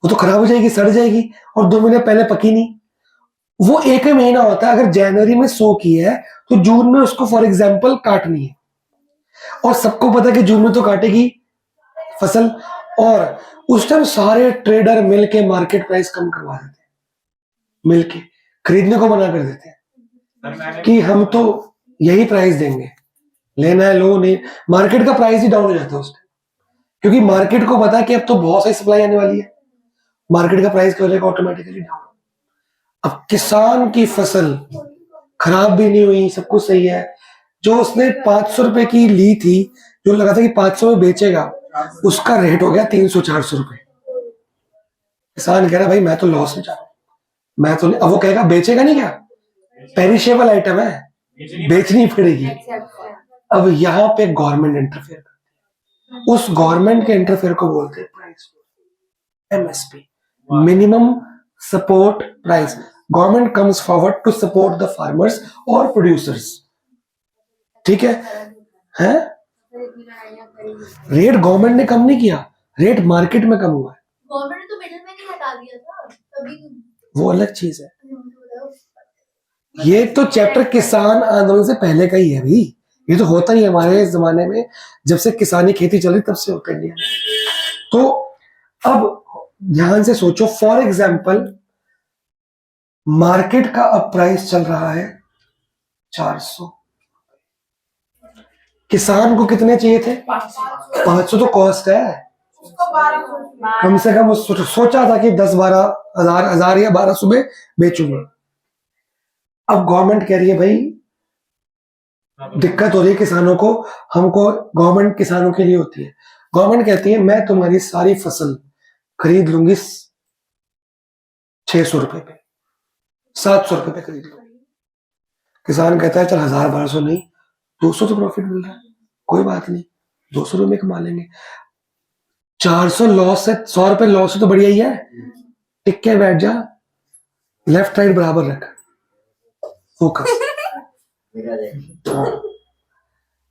Speaker 1: वो तो खराब हो जाएगी, सड़ जाएगी, और 2 महीने पहले पकी नहीं। वो एक ही महीना होता है, अगर जनवरी में 100 की है तो जून में उसको फॉर एग्जाम्पल काटनी है, और सबको पता है कि जून में तो काटेगी फसल, और उस टाइम सारे ट्रेडर मिलके मार्केट प्राइस कम करवा देते हैं, मिलके खरीदने को मना कर देते हैं कि हम तो यही प्राइस देंगे, लेना है लो, नहीं। मार्केट का प्राइस ही डाउन हो जाता है उस टाइम, क्योंकि मार्केट को पता है कि अब तो बहुत सारी सप्लाई आने वाली है, मार्केट का प्राइस क्या हो जाएगा ऑटोमेटिकली डाउन। अब किसान की फसल खराब भी नहीं हुई, सब कुछ सही है, जो उसने 500 रुपए की ली थी, जो लगा था कि 500 में बेचेगा, उसका रेट हो गया 300-400 रुपए। किसान कह रहा भाई मैं तो लॉस में जा रहा हूं, मैं तो अब वो कहेगा बेचेगा नहीं, क्या पेरिशेबल आइटम है, बेचनी पड़ेगी। अब यहाँ पे गवर्नमेंट इंटरफेयर करती है, उस गवर्नमेंट के इंटरफेयर को बोलते हैं price, MSP, minimum support price. Government comes forward to support the farmers और प्रोड्यूसर्स, ठीक है? हैं? रेट गवर्नमेंट ने कम नहीं किया, रेट मार्केट में कम हुआ है।
Speaker 2: गवर्नमेंट ने तो मिडिल मैन ही हटा दिया था तभी,
Speaker 1: वो अलग चीज है, ये तो चैप्टर किसान आंदोलन से पहले का ही है भाई, ये तो होता ही है हमारे जमाने में, जब से किसानी खेती चल रही तब से होता है इंडिया में। तो अब ध्यान से सोचो, फॉर एग्जाम्पल मार्केट का अब प्राइस चल रहा है 400, किसान को कितने चाहिए थे? 500 तो कॉस्ट है, कम से कम वो सोचा था कि 10-12 हजार या 1200 में बेचूंगा। अब गवर्नमेंट कह रही है भाई दिक्कत हो रही है किसानों को, हमको, गवर्नमेंट किसानों के लिए होती है, गवर्नमेंट कहती है मैं तुम्हारी सारी फसल खरीद लूंगी 600 रुपए पे, 700 रुपए पे खरीद लूंगी। किसान कहता है चल 1000-1200 नहीं, 200 तो प्रॉफिट मिल रहा है, कोई बात नहीं, 200 रुपए कमा लेंगे। 400 लॉस है, 100 रुपए लॉस है तो बढ़िया ही है, टिक के बैठ जा, लेफ्ट राइट बराबर रख, फोकस,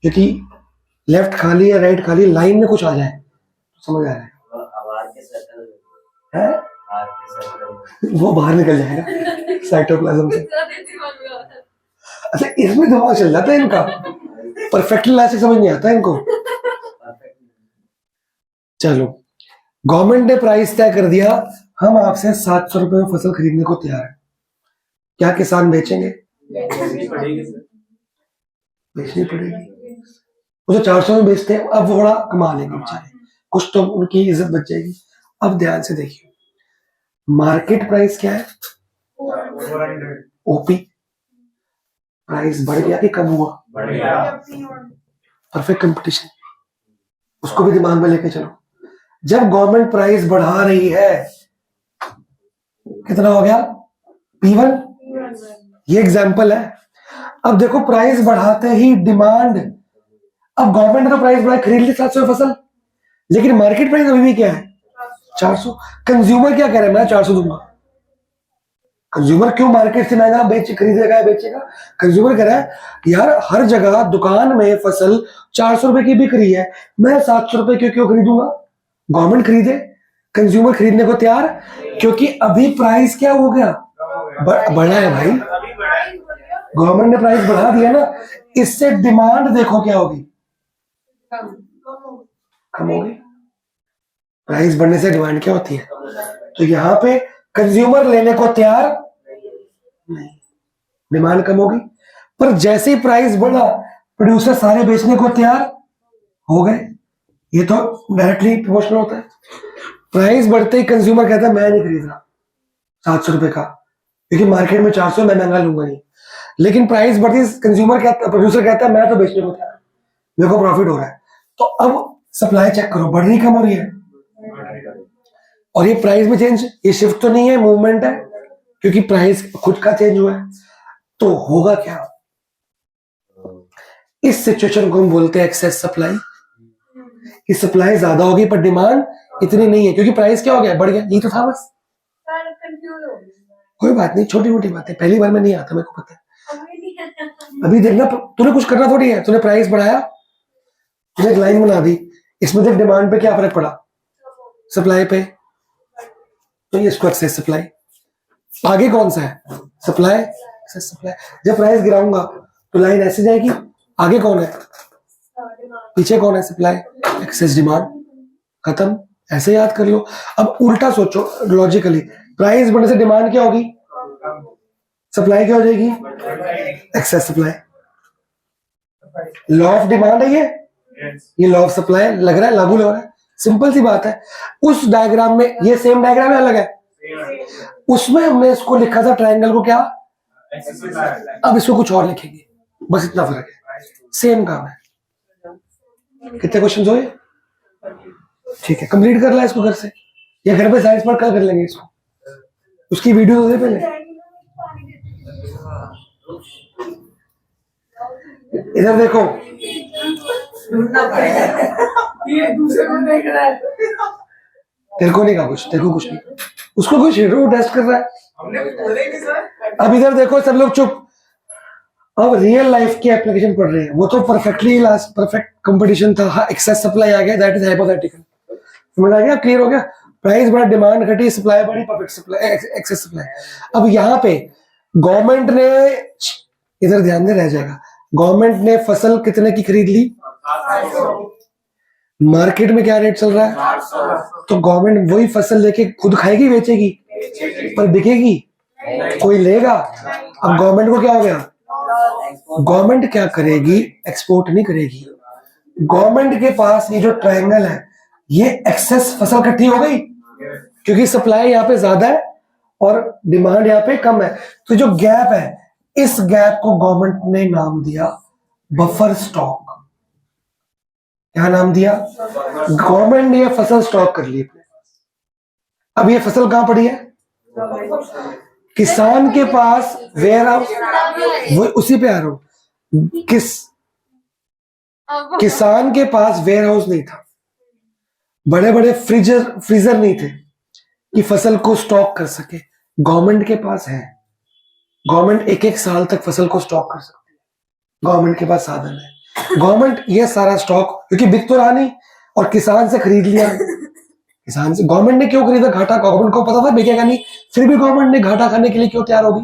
Speaker 1: क्योंकि लेफ्ट खाली है राइट खाली, लाइन में कुछ आ जाए तो समझ आ रहा है, वो बाहर निकल जाएगा साइटोप्लाज्म से। अच्छा इसमें दिमाग चल जाता है इनका, परफेक्टली लॉजिक समझ नहीं आता इनको। चलो गवर्नमेंट ने प्राइस तय कर दिया, हम आपसे 700 रुपए में फसल खरीदने को तैयार है, क्या किसान बेचेंगे? बेचनी पड़ेगी, वो तो 400 में बेचते हैं, अब थोड़ा कमा लेंगे बेचारे, कुछ तो उनकी इज्जत बच जाएगी। अब ध्यान से देखिए, मार्केट प्राइस क्या है? ओपी, प्राइस बढ़ गया कि कम हुआ? परफेक्ट कंपटीशन, उसको भी दिमाग में लेके चलो। जब गवर्नमेंट प्राइस बढ़ा रही है, कितना हो गया? P1। ये एग्जांपल है। अब देखो प्राइस बढ़ाते ही डिमांड, अब गवर्नमेंट ने तो प्राइस बढ़ाई, खरीद ली 700 फसल, लेकिन मार्केट प्राइस अभी भी क्या है? 400। कंज्यूमर क्या कह रहा है? मैं 400 दूंगा। कंज्यूमर क्यों मार्केट से महंगा खरीदेगा या बेचेगा? कंज्यूमर कह रहा है यार हर जगह दुकान में फसल 400 रुपए की बिक रही है, मैं 700 रुपए क्यों खरीदूंगा? गवर्नमेंट खरीदे, कंज्यूमर खरीदने को तैयार, क्योंकि अभी प्राइस क्या हो गया? बढ़ा है भाई, गवर्नमेंट ने प्राइस बढ़ा दिया ना, इससे डिमांड देखो क्या होगी? कम होगी। प्राइस बढ़ने से डिमांड क्या होती है? तो यहाँ पे कंज्यूमर लेने को तैयार नहीं, डिमांड कम होगी। पर जैसे ही प्राइस बढ़ा, प्रोड्यूसर सारे बेचने को तैयार हो गए। ये तो डायरेक्टली प्रोपोर्शनल होता है। प्राइस बढ़ते ही कंज्यूमर कहता है मैं नहीं खरीद रहा 700 रुपए का, क्योंकि मार्केट में 400 मैं महंगा लूंगा नहीं। लेकिन प्राइस बढ़ती कंज्यूमर कहता, प्रोड्यूसर कहता है मैं तो बेचने को तैयार, मेरे को प्रॉफिट हो रहा है। तो अब सप्लाई चेक करो, बढ़ रही कम हो रही है? और ये प्राइस में चेंज, ये शिफ्ट तो नहीं है, मूवमेंट है, क्योंकि प्राइस खुद का चेंज हुआ है। तो होगा क्या? इस सिचुएशन को हम बोलते हैं एक्सेस सप्लाई। कि सप्लाई ज्यादा होगी पर डिमांड इतनी नहीं है, क्योंकि प्राइस क्या हो गया? बढ़ गया। यही तो था बस। कोई बात नहीं, छोटी मोटी बातें, पहली बार में नहीं आता, मेरे को पता है। अभी देखना, तूने कुछ करना थोड़ी है, तूने प्राइस बढ़ाया, तूने एक लाइन बना दी, इसमें देख डिमांड पे क्या फर्क पड़ा, सप्लाई पे, तो ये इसको एक्सेस सप्लाई। आगे कौन सा है? Supply, excess supply. जब प्राइस गिराऊंगा तो लाइन ऐसे जाएगी, आगे कौन है? पीछे कौन है? सप्लाई, एक्सेस डिमांड, खत्म। ऐसे याद कर लो। अब उल्टा सोचो लॉजिकली, प्राइस बढ़ने से डिमांड क्या होगी? सप्लाई क्या हो जाएगी? Excess supply. Law of demand है ये लॉ ऑफ सप्लाई लग रहा है, लागू लग रहा है। सिंपल सी बात है। उस डायग्राम में, ये सेम डायग्राम है, अलग है। उसमें हमने इसको लिखा था ट्रायंगल को क्या, अब इसको कुछ और लिखेंगे, बस इतना फर्क है, सेम काम है। कितने क्वेश्चन हुए? ठीक है, कंप्लीट कर ला इसको घर से, या घर पे साइंस पढ़ कल कर लेंगे इसको। उसकी वीडियो तो दे पहले। इधर देखो,
Speaker 6: ये दूसरे को देख रहा है।
Speaker 1: तेरे को नहीं कहा कुछ, देखो कुछ नहीं, उसको कुछ टेस्ट कर रहा है।
Speaker 6: हमने कुछ बोला ही नहीं सर।
Speaker 1: अब इधर देखो, सब लोग चुप। अब रियल लाइफ की एप्लीकेशन पढ़ रहे हैं, वो तो परफेक्टली लास्ट परफेक्ट कंपटीशन था, एक्सेस सप्लाई आ गया, दैट इज हाइपोथेटिकल। समझ आ गया? क्लियर हो गया? प्राइस बढ़ा, डिमांड घटी, सप्लाई बढ़ी, परफेक्ट सप्लाई, एक्सेस सप्लाई। अब यहाँ पे गवर्नमेंट ने, इधर ध्यान दे, रह जाएगा, गवर्नमेंट ने फसल कितने की खरीद ली? मार्केट में क्या रेट चल रहा है? तो गवर्नमेंट वही फसल लेके खुद खाएगी, बेचेगी, पर बिकेगी? कोई लेगा? अब गवर्नमेंट को क्या हो गया? गवर्नमेंट क्या करेगी? एक्सपोर्ट नहीं करेगी। गवर्नमेंट के पास ये जो ट्रायंगल है, ये एक्सेस फसल इकट्ठी हो गई, क्योंकि सप्लाई यहाँ पे ज्यादा है और डिमांड यहाँ पे कम है। तो जो गैप है, इस गैप को गवर्नमेंट ने नाम दिया बफर स्टॉक। क्या नाम दिया? गवर्नमेंट ने ये फसल स्टॉक कर ली। अब ये फसल कहां पड़ी है? किसान के पास वेयर हाउस, वो उसी पे आ रहा हूं। किसान के पास वेयर हाउस नहीं था, बड़े बड़े फ्रीजर नहीं थे कि फसल को स्टॉक कर सके। गवर्नमेंट के पास है, गवर्नमेंट एक एक साल तक फसल को स्टॉक कर सकती है, गवर्नमेंट के पास साधन है। गवर्नमेंट ये सारा स्टॉक, क्योंकि बिक तो रहा नहीं और किसान से खरीद लिया, किसान से। गवर्नमेंट ने क्यों खरीदा? घाटा, गवर्नमेंट को पता था बिकेगा नहीं, फिर भी गवर्नमेंट ने घाटा खाने के लिए क्यों तैयार होगी?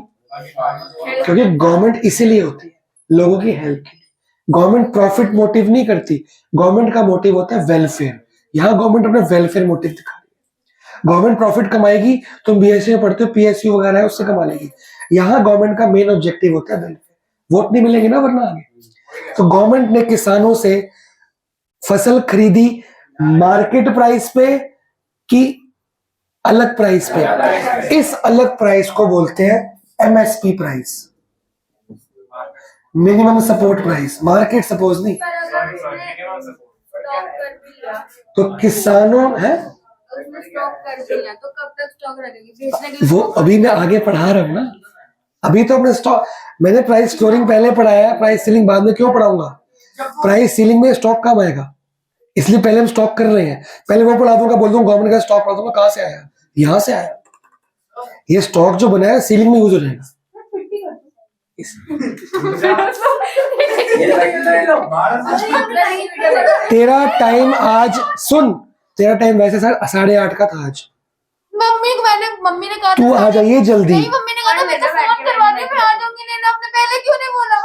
Speaker 1: क्योंकि गवर्नमेंट इसीलिए होती है, लोगों की हेल्प के लिए। गवर्नमेंट प्रॉफिट मोटिव नहीं करती, गवर्नमेंट का मोटिव होता है वेलफेयर। यहाँ गवर्नमेंट अपना वेलफेयर मोटिव दिखा रही है। गवर्नमेंट प्रॉफिट कमाएगी, तुम बीएससी में पढ़ते हो, पीएसयू वगैरह है, उससे कमा लेगी। यहाँ गवर्नमेंट का मेन ऑब्जेक्टिव होता है वेलफेयर। वोट नहीं मिलेंगे ना वरना आगे। तो गवर्नमेंट ने किसानों से फसल खरीदी मार्केट प्राइस पे कि अलग प्राइस पे? इस अलग प्राइस को बोलते हैं MSP price, minimum support price, market suppose नहीं।
Speaker 2: पर अगर उसने स्टॉक कर भी लिया,
Speaker 1: तो किसानों है
Speaker 2: उसने स्टॉक कर भी लिया तो कब तक स्टॉक रखेगी बेचने के लिए?
Speaker 1: वो, अभी मैं आगे पढ़ा रहा हूँ ना, अभी तो अपने स्टॉक, मैंने प्राइस फ्लोरिंग पहले पढ़ाया है, प्राइस सीलिंग बाद में क्यों पढ़ाऊंगा? प्राइस सीलिंग में स्टॉक कब आएगा, इसलिए पहले हम स्टॉक कर रहे हैं। पहले वो पढ़ा दूंगा, बोल दूंगा गवर्नमेंट का स्टॉक पढ़ा दूंगा, कहाँ से आया? यहाँ से आया। ये स्टॉक जो बनाया सीलिंग में यूज हो जाएगा। तेरा टाइम आज सुन, तेरा टाइम वैसे 8:30 का था आज।
Speaker 2: मम्मी ने कहा
Speaker 1: तू आ जाइए जल्दी।
Speaker 2: नहीं, मम्मी ने कहा था मेरे को फोन करवा दे, मैं आ जाऊंगी लेने। आपने पहले क्यों नहीं बोला?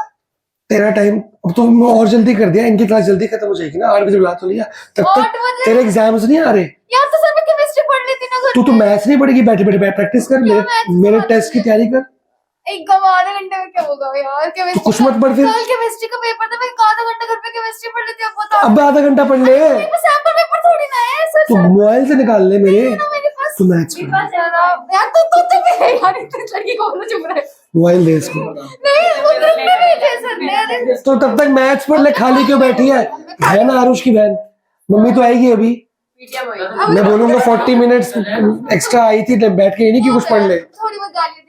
Speaker 1: तेरा टाइम अब तो मैं और जल्दी कर दिया, इनकी क्लास जल्दी खत्म हो जाएगी ना, 8 बजे बुला तो लिया, तब
Speaker 2: 8
Speaker 1: तक
Speaker 2: बजे?
Speaker 1: तेरे एग्जाम्स नहीं आ रहे।
Speaker 2: यार तो सर मैं केमिस्ट्री पढ़ लेती ना घर
Speaker 1: तू तो
Speaker 2: पे।
Speaker 1: मैथ्स नहीं पढ़ेगी, बैठे बैठे प्रैक्टिस कर, मेरे टेस्ट की तैयारी कर।
Speaker 2: एक आधे घंटे में क्या होगा यार?
Speaker 1: तो
Speaker 2: केमिस्ट्री
Speaker 1: कुछ मत पढ़ फिर।
Speaker 2: कल केमिस्ट्री का पेपर था, मैं आधा घंटा घर पे केमिस्ट्री पढ़ लेती। अब बताओ,
Speaker 1: अब आधा घंटा पढ़ ले,
Speaker 2: सैंपल पेपर थोड़ी ना है सर।
Speaker 1: तू मोबाइल से निकाल ले मेरे,
Speaker 2: मेरे पास
Speaker 1: तू मैथ्स
Speaker 2: मेरे
Speaker 1: पढ़,
Speaker 2: पास यार तो चुप है यार, इतनी लड़की को बोलो चुप रहे।
Speaker 1: मोबाइल दे इसको।
Speaker 2: नहीं वो ग्रुप में भेजे सर ने।
Speaker 1: तो तब तक मैथ्स पढ़ ले, खाली क्यों बैठी है ना आरुष की बहन? मम्मी तो आएगी अभी, मैं बोलूंगा 40 मिनट्स एक्स्ट्रा आई थी, बैठ के ये नहीं कि कुछ पढ़ ले,
Speaker 2: थोड़ी बहुत गाली देंगे।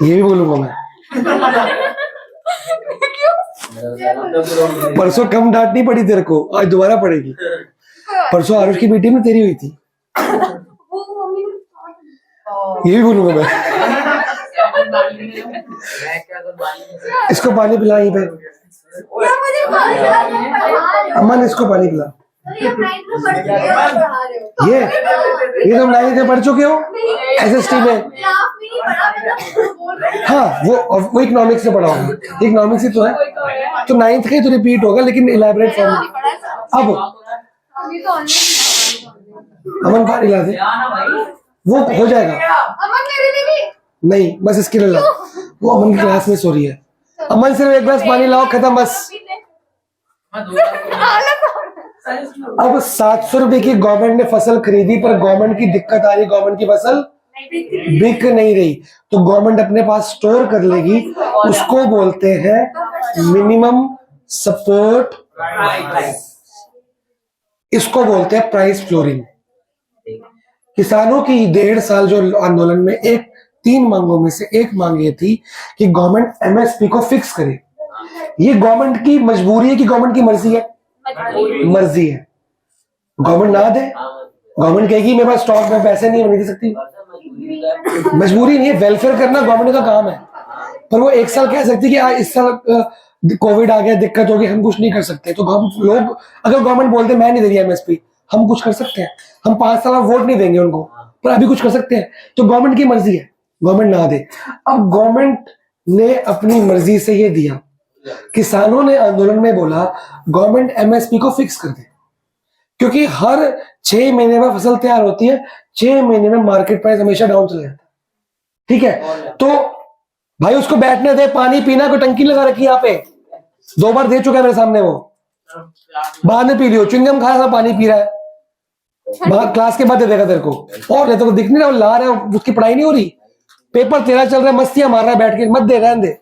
Speaker 1: ये भी बोलूंगा मैं। परसों कम डांट नहीं पड़ी तेरे को, आज दोबारा पड़ेगी। परसों आरुष की मीटिंग में तेरी हुई थी,
Speaker 2: वो मम्मी ने
Speaker 1: ये भी बोलूंगा मैं। इसको पानी पिला यहीं पे,
Speaker 2: यार मुझे मार दिया।
Speaker 1: अमन इसको पानी पिला।
Speaker 2: ये नाइट में पढ़ रहे हो, पढ़ा रहे हो।
Speaker 1: ये तुम 9th में पढ़ चुके हो SST में?
Speaker 2: क्लास में नहीं पढ़ा, मतलब बोल रहे हैं।
Speaker 1: हाँ वो इकोनॉमिक्स से पढ़ा होगा, इकोनॉमिक्स ही तो है, तो 9th का ही तो रिपीट होगा, लेकिन इलेबोरेट फॉर्म। अब
Speaker 2: अभी तो ऑनलाइन
Speaker 1: अमन पानी ला दे, वो हो जाएगा।
Speaker 2: अमन मेरे लिए भी
Speaker 1: नहीं बस इसके लिए ला, वो अमन की क्लास में सो रही है। अमन सिर्फ एक गिलास पानी लाओ, खत्म बस। अब 700 रुपए की गवर्नमेंट ने फसल खरीदी, पर गवर्नमेंट की दिक्कत आ रही, गवर्नमेंट की फसल बिक नहीं रही, तो गवर्नमेंट अपने पास स्टोर कर लेगी, उसको बोलते हैं मिनिमम सपोर्ट, इसको बोलते हैं प्राइस फ्लोरिंग। किसानों की 1.5 साल जो आंदोलन में 3 मांगों में से एक मांग ये थी कि गवर्नमेंट MSP को फिक्स करे। ये गवर्नमेंट की मजबूरी है कि गवर्नमेंट की मर्जी है? मर्जी है। गवर्नमेंट ना दे, गवर्नमेंट कहेगी मेरे पास स्टॉक में पैसे नहीं, नहीं दे सकती। मजबूरी नहीं है, वेलफेयर करना गवर्नमेंट का काम है, पर वो 1 साल कह सकती कि इस साल कोविड आ गया, दिक्कत होगी, हम कुछ नहीं कर सकते। तो हम लोग, अगर गवर्नमेंट बोलते मैं नहीं दे रही MSP, हम कुछ कर सकते हैं? हम 5 साल वोट नहीं देंगे उनको, पर अभी कुछ कर सकते हैं। तो गवर्नमेंट की मर्जी है, गवर्नमेंट ना दे। अब गवर्नमेंट ने अपनी मर्जी से ये दिया, किसानों ने आंदोलन में बोला गवर्नमेंट MSP को फिक्स कर दे, क्योंकि हर 6 महीने में फसल तैयार होती है, 6 महीने में मार्केट प्राइस हमेशा डाउन चला जाता है। ठीक है, तो भाई उसको बैठने दे, पानी पीना, कोई टंकी लगा रखी यहाँ पे, 2 बार दे चुका है मेरे सामने, वो बाद में पी लियो, च्युइंगम खा रहा, पानी पी रहा है, क्लास के बाद दे देगा तेरे को। और नहीं तो दिख नहीं रहा, वो ला रहा है, उसकी पढ़ाई नहीं हो रही, पेपर तेरा चल रहा है, मस्तियां मार रहा है बैठ के, मत दे, रहने दे।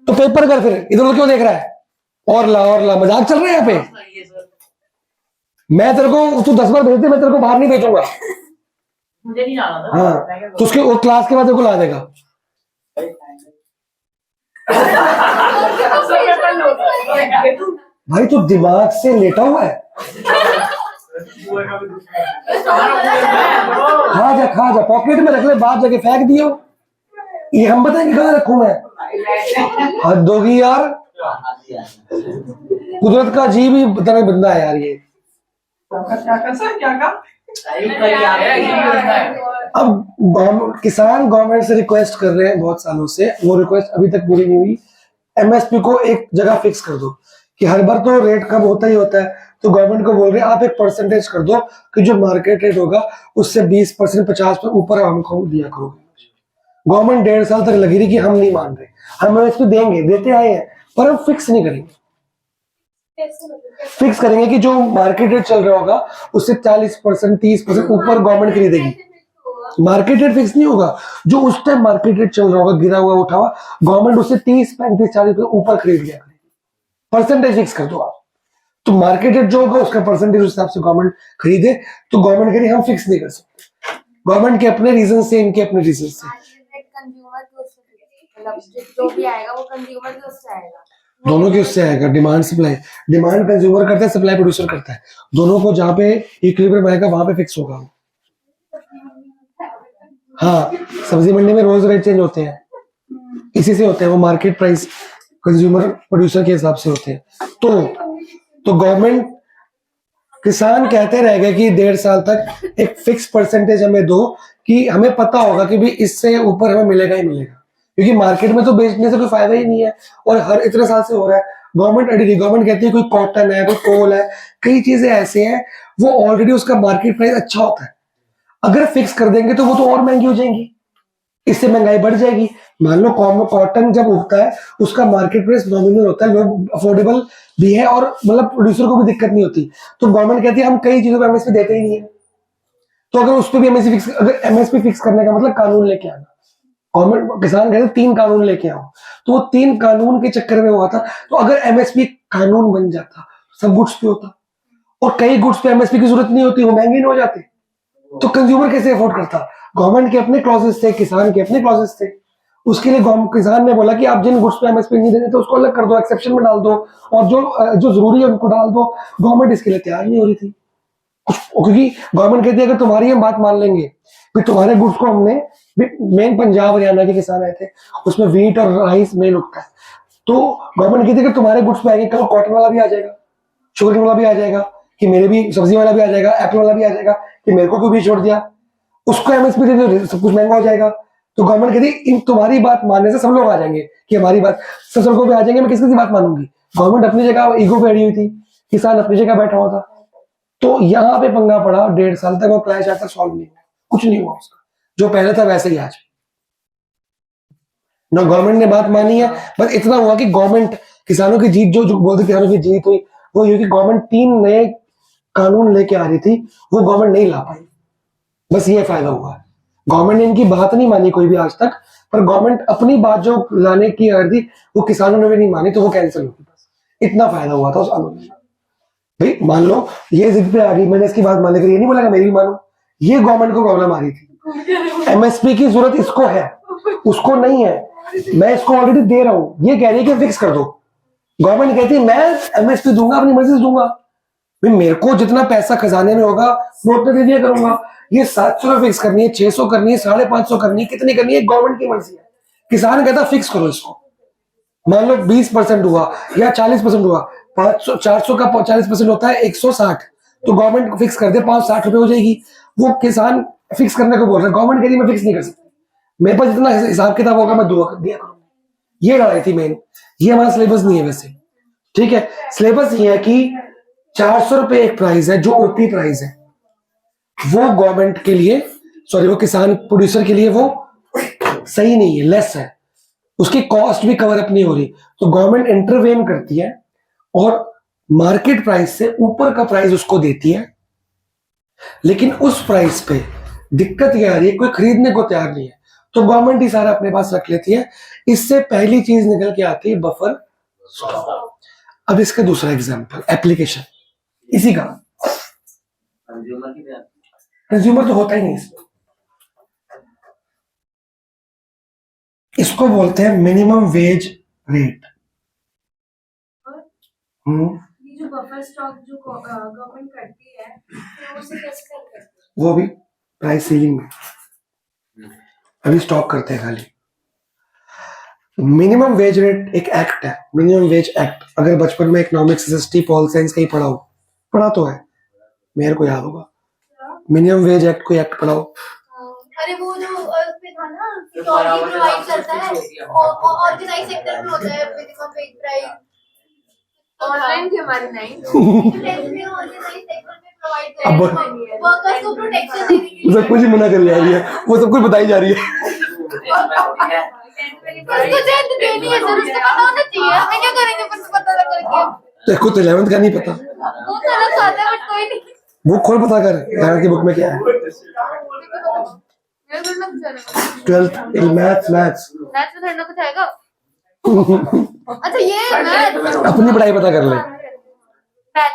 Speaker 1: तो पेपर कर, फिर इधर उधर क्यों देख रहा है? और ला, मजाक चल रहा है यहाँ पे। मैं तेरे को, तू 10 बार भेज दे, मैं तेरे को बाहर नहीं भेजूंगा।
Speaker 3: मुझे नहीं जाना था।
Speaker 1: हाँ, तो उसके वो क्लास के बाद तेरे को ला देगा। भाई तू दिमाग से लेटा हुआ है, खा जा, पॉकेट में रख ले, बाहर जाके फेंक दियो। ये हम बताएंगे कहाँ रखूं मैं? हद होगी यार, कुदरत का अजीब ही तरह बंदा है यार ये। अब किसान गवर्नमेंट से रिक्वेस्ट कर रहे हैं बहुत सालों से, वो रिक्वेस्ट अभी तक पूरी नहीं हुई। MSP को एक जगह फिक्स कर दो, कि हर बार तो रेट कम होता ही होता है, तो गवर्नमेंट को बोल रहे हैं आप एक परसेंटेज कर दो कि जो मार्केट रेट होगा उससे 20% 50% ऊपर हमको दिया करोगे। गवर्नमेंट 1.5 साल तक लगी रही कि हम नहीं मान रहे, हम MSP देंगे, देते आए हैं, पर हम फिक्स नहीं करेंगे। फिक्स करेंगे कि जो मार्केट रेट चल रहा होगा उससे 40% 30% ऊपर गवर्नमेंट खरीदेगी, मार्केट रेट फिक्स नहीं होगा, जो उस टाइम मार्केट रेट चल रहा होगा, गिरा हुआ उठा हुआ, गवर्नमेंट उससे 30, 35, 40 ऊपर खरीद लिया। परसेंटेज फिक्स कर दो आप, तो मार्केट रेट जो होगा उसका परसेंटेज उस हिसाब से गवर्नमेंट खरीदे। तो गवर्नमेंट कह रही हम फिक्स नहीं कर सकते, गवर्नमेंट के अपने रीजन से, इनके अपने रीजन से।
Speaker 2: कंज्यूमर के उससे मतलब जो भी आएगा वो कंज्यूमर के उससे आएगा,
Speaker 1: दोनों के उससे आएगा, डिमांड सप्लाई। डिमांड कंज्यूमर करता है, सप्लाई प्रोड्यूसर करता है। दोनों को जहाँ पे इक्विलिब्रियम आएगा वहां पे फिक्स होगा। हाँ, सब्जी मंडी में रोज रेट चेंज होते हैं, इसी से होते हैं, वो मार्केट प्राइस कंज्यूमर प्रोड्यूसर के हिसाब से होते हैं। तो गवर्नमेंट, किसान कहते रहेगा कि 1.5 साल तक एक फिक्स परसेंटेज हमें दो, कि हमें पता होगा कि भी इससे ऊपर हमें मिलेगा ही मिलेगा, क्योंकि मार्केट में तो बेचने से कोई फायदा ही नहीं है और हर इतने साल से हो रहा है। गवर्नमेंट अड़ी, गवर्नमेंट कहती है कोई कॉटन है, कोई कोल है, कई चीजें ऐसे हैं वो ऑलरेडी उसका मार्केट प्राइस अच्छा होता है। अगर फिक्स कर देंगे तो वो तो और महंगी हो जाएंगी, इससे महंगाई बढ़ जाएगी। मान लो कॉटन जब उगता है उसका मार्केट प्राइस नॉमिनल होता है, लोग अफोर्डेबल भी है और मतलब प्रोड्यूसर को भी दिक्कत नहीं होती। तो गवर्नमेंट कहती है हम कई चीजों पर एमएसपी देते ही नहीं है, तो अगर उस पर भी एमएसपी फिक्स, अगर एमएसपी फिक्स करने का मतलब कानून लेके आना, गवर्नमेंट किसान कहते 3 कानून लेके आओ, तो वो 3 कानून के चक्कर में हुआ था। तो अगर एमएसपी कानून बन जाता सब गुड्स पे होता, और कई गुड्स पे एमएसपी की जरूरत नहीं होती, वो महंगे नहीं हो जाते, तो कंज्यूमर कैसे अफोर्ड करता। गवर्नमेंट के अपने क्लॉजेस थे, किसान के अपने क्लॉजेस थे। उसके लिए किसान ने बोला कि आप जिन गुड्स पे एमएसपी नहीं देते तो उसको अलग कर दो, एक्सेप्शन में डाल दो, और जो जरूरी है उनको डाल दो। गवर्नमेंट इसके लिए तैयार नहीं हो रही थी, क्योंकि गवर्नमेंट कहती है अगर तुम्हारी हम बात मान लेंगे, फिर तुम्हारे गुड्स को हमने, मेन पंजाब हरियाणा के किसान आए थे, उसमें व्हीट और राइस मेन उगता है, तो गवर्नमेंट कहती है कि तुम्हारे गुड्स पे आएंगे, कल कॉटन वाला भी आ जाएगा, शुगर वाला भी आ जाएगा, कि मेरे भी सब्जी वाला भी आ जाएगा, एप्पल वाला भी आ जाएगा, कि मेरे को क्यों भी छोड़ दिया, उसको एमएसपी दे दो, सब कुछ महंगा हो जाएगा। तो गवर्नमेंट कहती है इन तुम्हारी बात मानने से सब लोग आ जाएंगे, कि हमारी बात सब सड़कों पे आ जाएंगे, मैं किसकी बात मानूंगी। गवर्नमेंट अपनी जगह ईगो पे अड़ी हुई थी, किसान अपनी जगह बैठा हुआ था। तो यहाँ पे पंगा पड़ा, 1.5 साल तक वो क्लैश आज तक सॉल्व नहीं हुआ, कुछ नहीं हुआ उसका, जो पहले था वैसे ही आज। ना गवर्नमेंट ने बात मानी है, बस इतना हुआ कि गवर्नमेंट, किसानों की जीत, जो बोलते किसानों की जीत हुई वो ये कि गवर्नमेंट 3 नए कानून लेके आ रही थी, वो गवर्नमेंट नहीं ला पाई, बस ये फायदा हुआ। गवर्नमेंट ने इनकी बात नहीं मानी कोई भी आज तक, पर गवर्नमेंट अपनी बात जो लाने की आ रही थी वो किसानों ने भी नहीं मानी, तो वो कैंसिल होगी, बस इतना फायदा हुआ था उस कानून में। भाई मान लो ये जिद पे आ गई, मैंने इसकी बात मान ली, ये नहीं बोला मेरी भी मानो, ये गवर्नमेंट को प्रॉब्लम आ रही थी। एमएसपी की जरूरत इसको है, उसको नहीं है, मैं इसको ऑलरेडी दे रहा हूं, ये कह रही है कि फिक्स कर दो। गवर्नमेंट कहती है मैं एमएसपी दूंगा, अपनी मर्जी से दूंगा, भाई मेरे को जितना पैसा खजाने में होगा मैं उतना दे दिया करूंगा। ये 700 फिक्स करनी है, 600 करनी है, 550 करनी है, कितनी करनी है, गवर्नमेंट की मर्जी है। किसान कहता फिक्स करो इसको, मान लो 20% हुआ या 40% हुआ, 400 का 40% होता है 160, तो गवर्नमेंट फिक्स कर दे 560 रुपए हो जाएगी। वो किसान फिक्स करने को बोल रहा है, गवर्नमेंट कह रही मैं फिक्स नहीं कर सकती, मेरे पास जितना हिसाब किताब होगा मैं दिया करूंगा। ये लड़ाई थी मेन, ये हमारा सिलेबस नहीं है वैसे, ठीक है। सिलेबस ये है कि 400 रुपए एक प्राइस है, जो ओपी प्राइस है वो गवर्नमेंट के लिए, सॉरी वो किसान प्रोड्यूसर के लिए वो सही नहीं है, लेस है, उसकी कॉस्ट भी कवर अप नहीं हो रही, तो गवर्नमेंट इंटरवेन करती है और मार्केट प्राइस से ऊपर का प्राइस उसको देती है। लेकिन उस प्राइस पे दिक्कत यह आ रही है, कोई खरीदने को तैयार नहीं है, तो गवर्नमेंट ही सारा अपने पास रख लेती है। इससे पहली चीज निकल के आती है बफर स्टॉक। अब इसका दूसरा एग्जांपल, एप्लीकेशन इसी का,
Speaker 5: कंज्यूमर की बात।
Speaker 1: कंज्यूमर तो होता ही नहीं इसमें, इसको बोलते हैं मिनिमम वेज रेट।
Speaker 2: ये जो बफर स्टॉक जो गवर्नमेंट करती है तो उसे कैसे करते हैं?
Speaker 1: वो भी प्राइस सीलिंग में अभी स्टॉक करते हैं खाली। मिनिमम वेज रेट एक एक्ट है, मिनिमम वेज एक्ट, अगर बचपन में इकोनॉमिक्स, एसएसटी, पॉल साइंस कहीं पढ़ा तो है, मेरे को याद होगा, मिनिमम वेज एक्ट कोई एक्ट पढ़ाओ।
Speaker 2: अरे वो जो उसमें था ना, सिक्योरिटी प्रोवाइड करता है और ऑर्गेनाइज सेक्टर में होता है मिनिमम वेज प्राइस, ऑनलाइन थी हमारी नाइन ऑर्गेनाइज सेक्टर में प्रोवाइड करता है वर्कर्स को प्रोटेक्शन देने के लिए।
Speaker 1: सब कुछ ही मना कर जा रही है, वो सब कुछ बताई जा रही है।
Speaker 2: उसको जेल देनी है सर, उसको पता होना चाहिए, हमें क्या करेंगे फिर पता लग करके।
Speaker 1: देखो तो 11th का नहीं पता,
Speaker 2: वो गलत आता है बट कोई नहीं,
Speaker 1: वो खोल पता कर 11th की बुक में क्या है।
Speaker 2: मेरे को ना कुछ आएगा।
Speaker 1: 12th मैथ्स मैथ्स
Speaker 2: मैथ में थोड़ा ना कुछ आएगा। अच्छा ये मैथ
Speaker 1: अपनी पढ़ाई पता कर ले।
Speaker 2: मैथ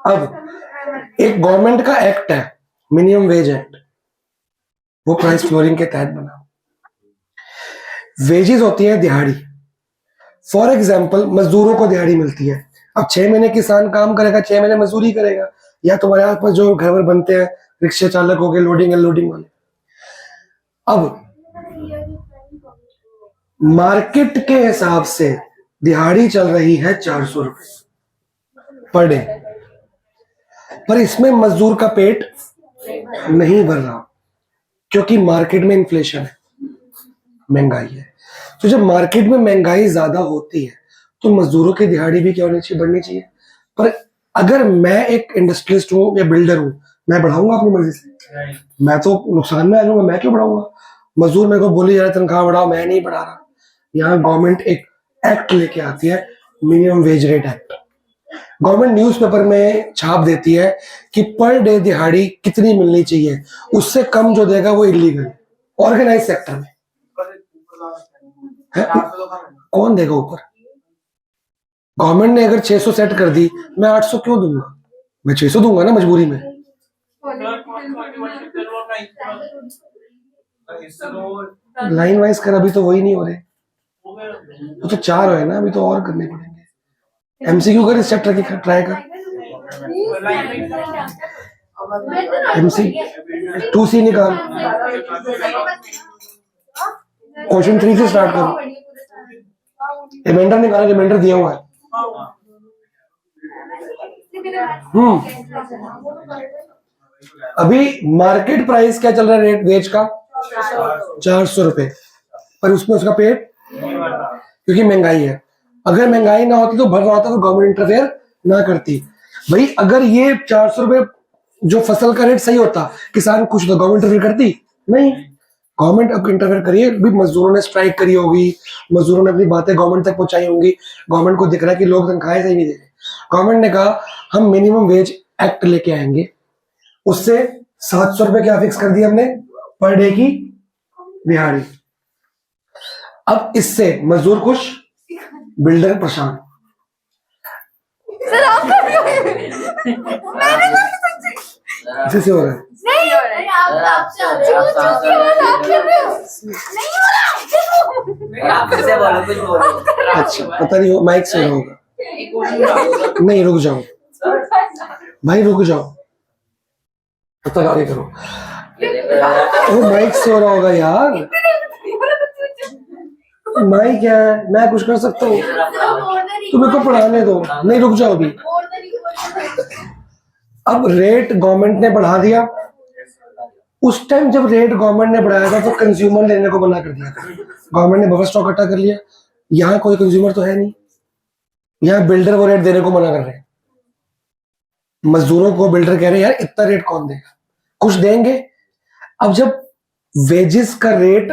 Speaker 1: अब एक गवर्नमेंट का एक्ट है, मिनिमम वेज एक्ट, वो प्राइस फ्लोरिंग के तहत बना। वेजेस होती है दिहाड़ी। फॉर एग्जाम्पल मजदूरों को दिहाड़ी मिलती है। अब 6 महीने किसान काम करेगा, 6 महीने मजदूरी करेगा। या तुम्हारे आसपास जो घर वर बनते हैं, रिक्शा चालक हो गए, लोडिंग अनलोडिंग वाले। अब मार्केट के हिसाब से दिहाड़ी चल रही है 400 रुपए पर डे, पर इसमें मजदूर का पेट नहीं भर रहा, क्योंकि मार्केट में इन्फ्लेशन है, महंगाई है। तो जब मार्केट में महंगाई ज्यादा होती है तो मजदूरों की दिहाड़ी भी क्या होनी चाहिए, बढ़नी चाहिए। पर अगर मैं एक इंडस्ट्रियलिस्ट हूँ या बिल्डर हूँ, मैं बढ़ाऊंगा अपनी मर्जी से? मैं तो नुकसान में आ जाऊंगा, मैं क्यों बढ़ाऊंगा? मजदूर मेरे को बोली जा रहा है तनख्वाह बढ़ाओ, मैं नहीं बढ़ा रहा। यहाँ गवर्नमेंट एक एक्ट लेके आती है, minimum wage rate act. Government newspaper में छाप देती है कि पर डे दिहाड़ी कितनी मिलनी चाहिए, उससे कम जो देगा वो इलीगल। ऑर्गेनाइज सेक्टर में है, कौन देगा ऊपर? गवर्नमेंट ने अगर 600 सेट कर दी, मैं 800 क्यों दूंगा? मैं 600 दूंगा ना मजबूरी में। लाइन वाइज कर, अभी तो वही नहीं हो रहे, वो तो 4 है ना, अभी तो और करने पड़ेंगे। एमसीक्यू कर, इस चैप्टर की ट्राई कर। एमसी 2C निकाल, क्वेश्चन 3 से स्टार्ट करो। रिमाइंडर निकालो, रिमाइंडर दिया हुआ है। अभी मार्केट प्राइस क्या चल रहा है रेट वेज का? 400 रुपए, पर उसमें उसका पेट, क्योंकि महंगाई है। अगर महंगाई ना होती तो भर रहा होता, तो गवर्नमेंट इंटरफेयर ना करती। भाई अगर ये 400 रुपए जो फसल का रेट सही होता, किसान खुश होता, गवर्नमेंट इंटरफेयर करती नहीं। गवर्नमेंट अब इंटरफेयर करिए। भी मजदूरों ने स्ट्राइक करी होगी, मजदूरों ने अपनी बातें गवर्नमेंट तक पहुंचाई होंगी, गवर्नमेंट को दिख रहा है कि लोग तनख्वाहें सही नहीं दे रहे। गवर्नमेंट ने कहा हम मिनिमम वेज एक्ट लेके आएंगे, उससे 700 रुपए क्या फिक्स कर दिया हमने पर डे की दिहाड़ी। अब इससे मजदूर खुश, बिल्डर परेशान।
Speaker 2: सर आप कर रहे हो।
Speaker 1: ऐसे से हो रहा है।
Speaker 2: नहीं हो रहा है, आप कर रहे हो। नहीं हो रहा।
Speaker 5: आप फिर से बोलो, कुछ बोलो।
Speaker 1: अच्छा पता नहीं, माइक से होगा। नहीं रुक जाओ भाई, रुक जाओ, तब तक आगे करो। वो माइक से हो रहा होगा यार। माइक क्या है, मैं कुछ कर सकता हूँ? तुम्हें को पढ़ाने दो। नहीं रुक जाओ अभी। अब रेट गवर्नमेंट ने बढ़ा दिया। उस टाइम जब रेट गवर्नमेंट ने बढ़ाया था तो कंज्यूमर लेने को मना कर दिया था। गवर्नमेंट ने बफर स्टॉक इकट्ठा कर लिया। यहाँ कोई कंज्यूमर तो है नहीं, यहाँ बिल्डर वो रेट देने को मना कर रहे हैं। मजदूरों को बिल्डर कह रहे हैं यार इतना रेट कौन देगा, कुछ देंगे। अब जब वेजेस का रेट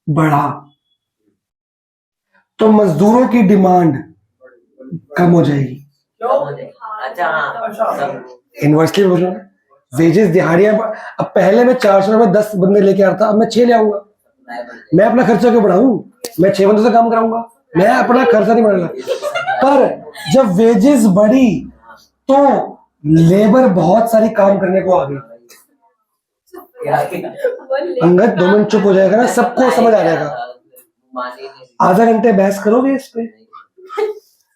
Speaker 1: बढ़ा तो मजदूरों की डिमांड कम हो जाएगी।
Speaker 5: अच्छा हाँ,
Speaker 1: इन्वर्सली बोलो, वेजेस दिहाड़ियां। अब पहले मैं 400 रुपए 10 बंदे लेके आता था, अब मैं 6 ले आऊंगा। मैं अपना खर्चा क्यों बढ़ाऊं? मैं 6 बंदों से काम कराऊंगा, मैं अपना खर्चा नहीं बढ़ाऊंगा। पर जब वेजेस बढ़ी तो लेबर बहुत सारी काम करने को आ गई। अंगद 2 मिनट चुप हो जाएगा ना, सबको समझ आ जाएगा। आधा घंटे बहस करोगे इस पे?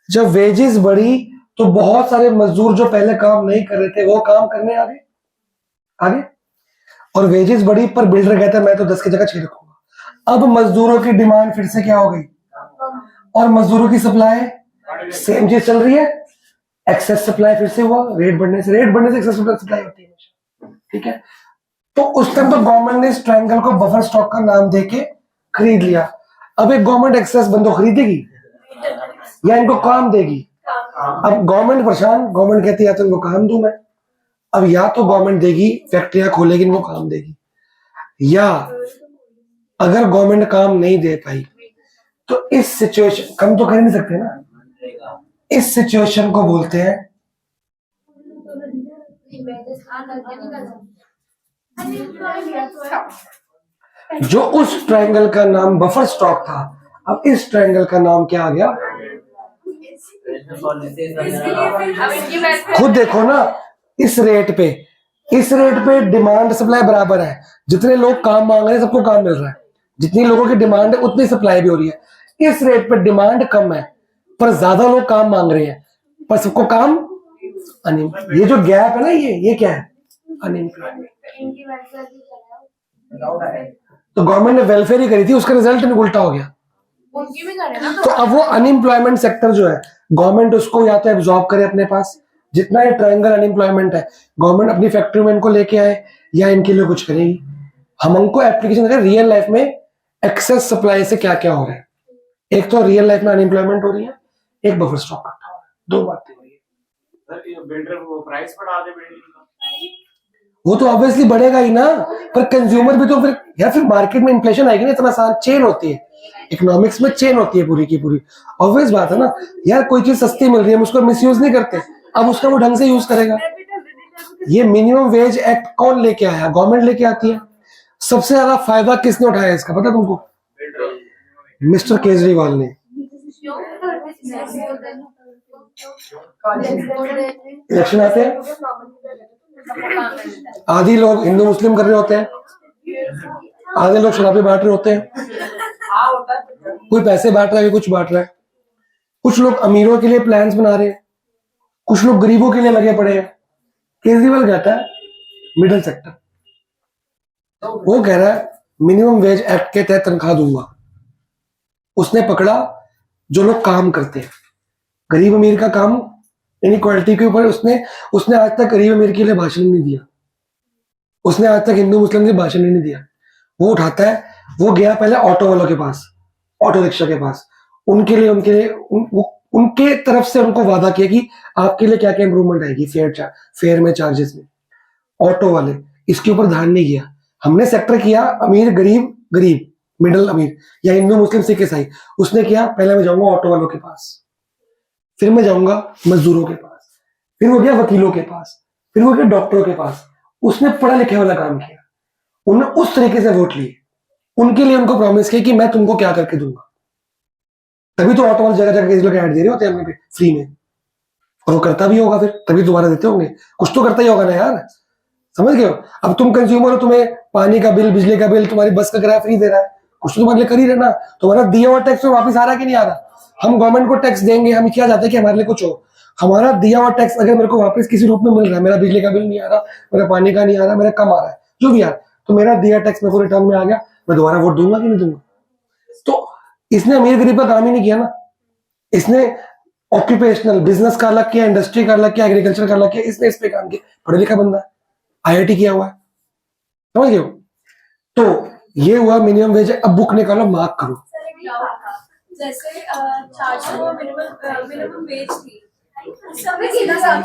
Speaker 1: जब वेजेस बढ़ी तो बहुत सारे मजदूर जो पहले काम नहीं कर रहे थे वो काम करने आगे। और वेजेस बढ़ी पर बिल्डर कहता है मैं तो 10 की जगह 6 रखूंगा। अब मजदूरों की डिमांड फिर से क्या हो गई, और मजदूरों की सप्लाई सेम चीज चल रही है। एक्सेस सप्लाई फिर से हुआ, रेट बढ़ने से एक्सेस सप्लाई होती है। ठीक है, तो उस टाइम तो गवर्नमेंट ने इस ट्रायंगल को बफर स्टॉक का नाम देके खरीद लिया। अब एक गवर्नमेंट एक्सेस बंदो खरीदेगी या इनको काम देगी? अब गवर्नमेंट परेशान, गवर्नमेंट कहती है या तो इनको काम दूं मैं। अब या तो गवर्नमेंट देगी, फैक्ट्रियां खोलेगी, इनको काम देगी, या अगर गवर्नमेंट काम नहीं दे पाई तो इस सिचुएशन, कम तो कर नहीं सकते ना, इस सिचुएशन को बोलते हैं जो उस ट्रायंगल का नाम बफर स्टॉक था, अब इस ट्रायंगल का नाम क्या आ गया?
Speaker 2: अब इनकी वैल्यू
Speaker 1: खुद देखो ना, इस रेट पे डिमांड सप्लाई बराबर है। जितने लोग काम मांग रहे हैं सबको काम मिल रहा है, जितनी लोगों की डिमांड है उतनी सप्लाई भी हो रही है। इस रेट पे डिमांड कम है पर ज्यादा लोग काम मांग रहे हैं, पर सबको काम ये जो गैप है ना, ये क्या है? अनएम्प्लॉयमेंट।
Speaker 2: इनकी वैल्यू
Speaker 1: तो गवर्नमेंट ने वेलफेयर ही करी थी, उसका रिजल्ट उल्टा हो गया।
Speaker 2: उनकी भी करें ना।
Speaker 1: तो अब वो अनएम्प्लॉयमेंट सेक्टर जो है, गवर्नमेंट उसको या तो एब्जॉर्ब करे अपने पास, जितना ये ट्रायंगल अनएम्प्लॉयमेंट है गवर्नमेंट अपनी फैक्ट्री में इनको लेके आए, या इनके लिए कुछ करेगी। हम उनको एप्लीकेशन करें रियल लाइफ में एक्सेस सप्लाई से क्या क्या हो रहा है। एक तो रियल लाइफ में अनएम्प्लॉयमेंट हो रही है, एक बफर स्टॉक इकट्ठा हो रहा है, दो बातें हो रही है।
Speaker 4: बिल्डर वो प्राइस बढ़ा दे बिल्डिंग का,
Speaker 1: वो तो ऑब्वियसली बढ़ेगा ही ना, पर कंज्यूमर भी तो फिर मार्केट में इन्फ्लेशन आएगी ना। इतना आसान चेन होती है, इकोनॉमिक्स में चेन होती है पूरी की पूरी। ऑब्वियस बात है ना यार, कोई चीज सस्ती मिल रही है हम उसको मिसयूज नहीं करते, अब उसका वो ढंग से यूज करेगा। ये मिनिमम वेज एक्ट कौन लेके आया? गवर्नमेंट लेके आती है। सबसे ज्यादा फायदा किसने उठाया इसका पता तुमको? मिस्टर केजरीवाल ने। इलेक्शन आते हैं, आधी लोग हिंदू मुस्लिम कर रहे होते हैं, आधे लोग शराबी बांट रहे होते हैं, कोई पैसे बांट रहा है, कुछ बांट रहा है, कुछ लोग अमीरों के लिए प्लान्स बना रहे हैं, कुछ लोग गरीबों के लिए लगे पड़े हैं। केजरीवाल कहता है मिडिल सेक्टर, वो कह रहा है मिनिमम वेज एक्ट के तहत तनख्वाह दूंगा। उसने पकड़ा जो लोग काम करते हैं, गरीब अमीर का काम, इनइक्वालिटी के ऊपर उसने आज तक गरीब अमीर के लिए भाषण नहीं दिया, उसने आज तक हिंदू मुस्लिम के भाषण नहीं दिया। वो उठाता है, वो गया पहले ऑटो वालों के पास, ऑटो रिक्शा के पास, उनके तरफ से उनको वादा किया कि आपके लिए क्या क्या इंप्रूवमेंट आएगी फेयर में, चार्जेस में। ऑटो वाले इसके ऊपर ध्यान नहीं किया। हमने सेक्टर किया अमीर गरीब, गरीब मिडिल अमीर, या हिंदू मुस्लिम सिख ईसाई। उसने किया पहले मैं जाऊंगा ऑटो वालों के पास, फिर मैं जाऊंगा मजदूरों के पास, फिर वो गया वकीलों के पास, फिर वो गया डॉक्टरों के पास। उसने पढ़ा लिखे वाला काम किया, उन्होंने उस तरीके से वोट लिए, उनके लिए उनको प्रॉमिस किया कि मैं तुमको क्या करके दूंगा। तभी तो ऑटो वाले जगह जगह लोग ऐड दे रहे होते हैं अपने फ्री में, और वो करता भी होगा, फिर तभी दोबारा देते होंगे, कुछ तो करता ही होगा ना यार, समझ गए हो? अब तुम कंज्यूमर हो, तुम्हें पानी का बिल, बिजली का बिल, तुम्हारी बस का किराया फ्री दे रहा है, कुछ तो तुम्हारे लिए कर ही रहना। तुम्हारा दिया हुआ टैक्स वापस आ रहा कि नहीं आ रहा? हम गवर्नमेंट को टैक्स देंगे, हम क्या चाहते हैं कि हमारे लिए कुछ हो। हमारा दिया हुआ टैक्स अगर मेरे को वापस किसी रूप में मिल रहा है, मेरा बिजली का बिल नहीं आ रहा, मेरा पानी का नहीं आ रहा, मेरा कम आ रहा है, जो भी यार, तो मेरा दिया टैक्स मेरे को रिटर्न में आ गया, मैं दोबारा वोट दूंगा कि नहीं दूंगा? तो इसने अमीर गरीब का काम ही नहीं किया ना, इसने ऑक्यूपेशनल बिजनेस का अलग किया, इंडस्ट्री का अलग किया, एग्रीकल्चर का अलग किया, इसने इस पे काम किया। पढ़े लिखा बंदा, IIT किया हुआ है, समझ गए? तो ये हुआ मिनिमम वेज। अब बुक निकालो, मार्क करो।
Speaker 2: जैसे 400 मिनिमम वेज थी, इतना ज्यादा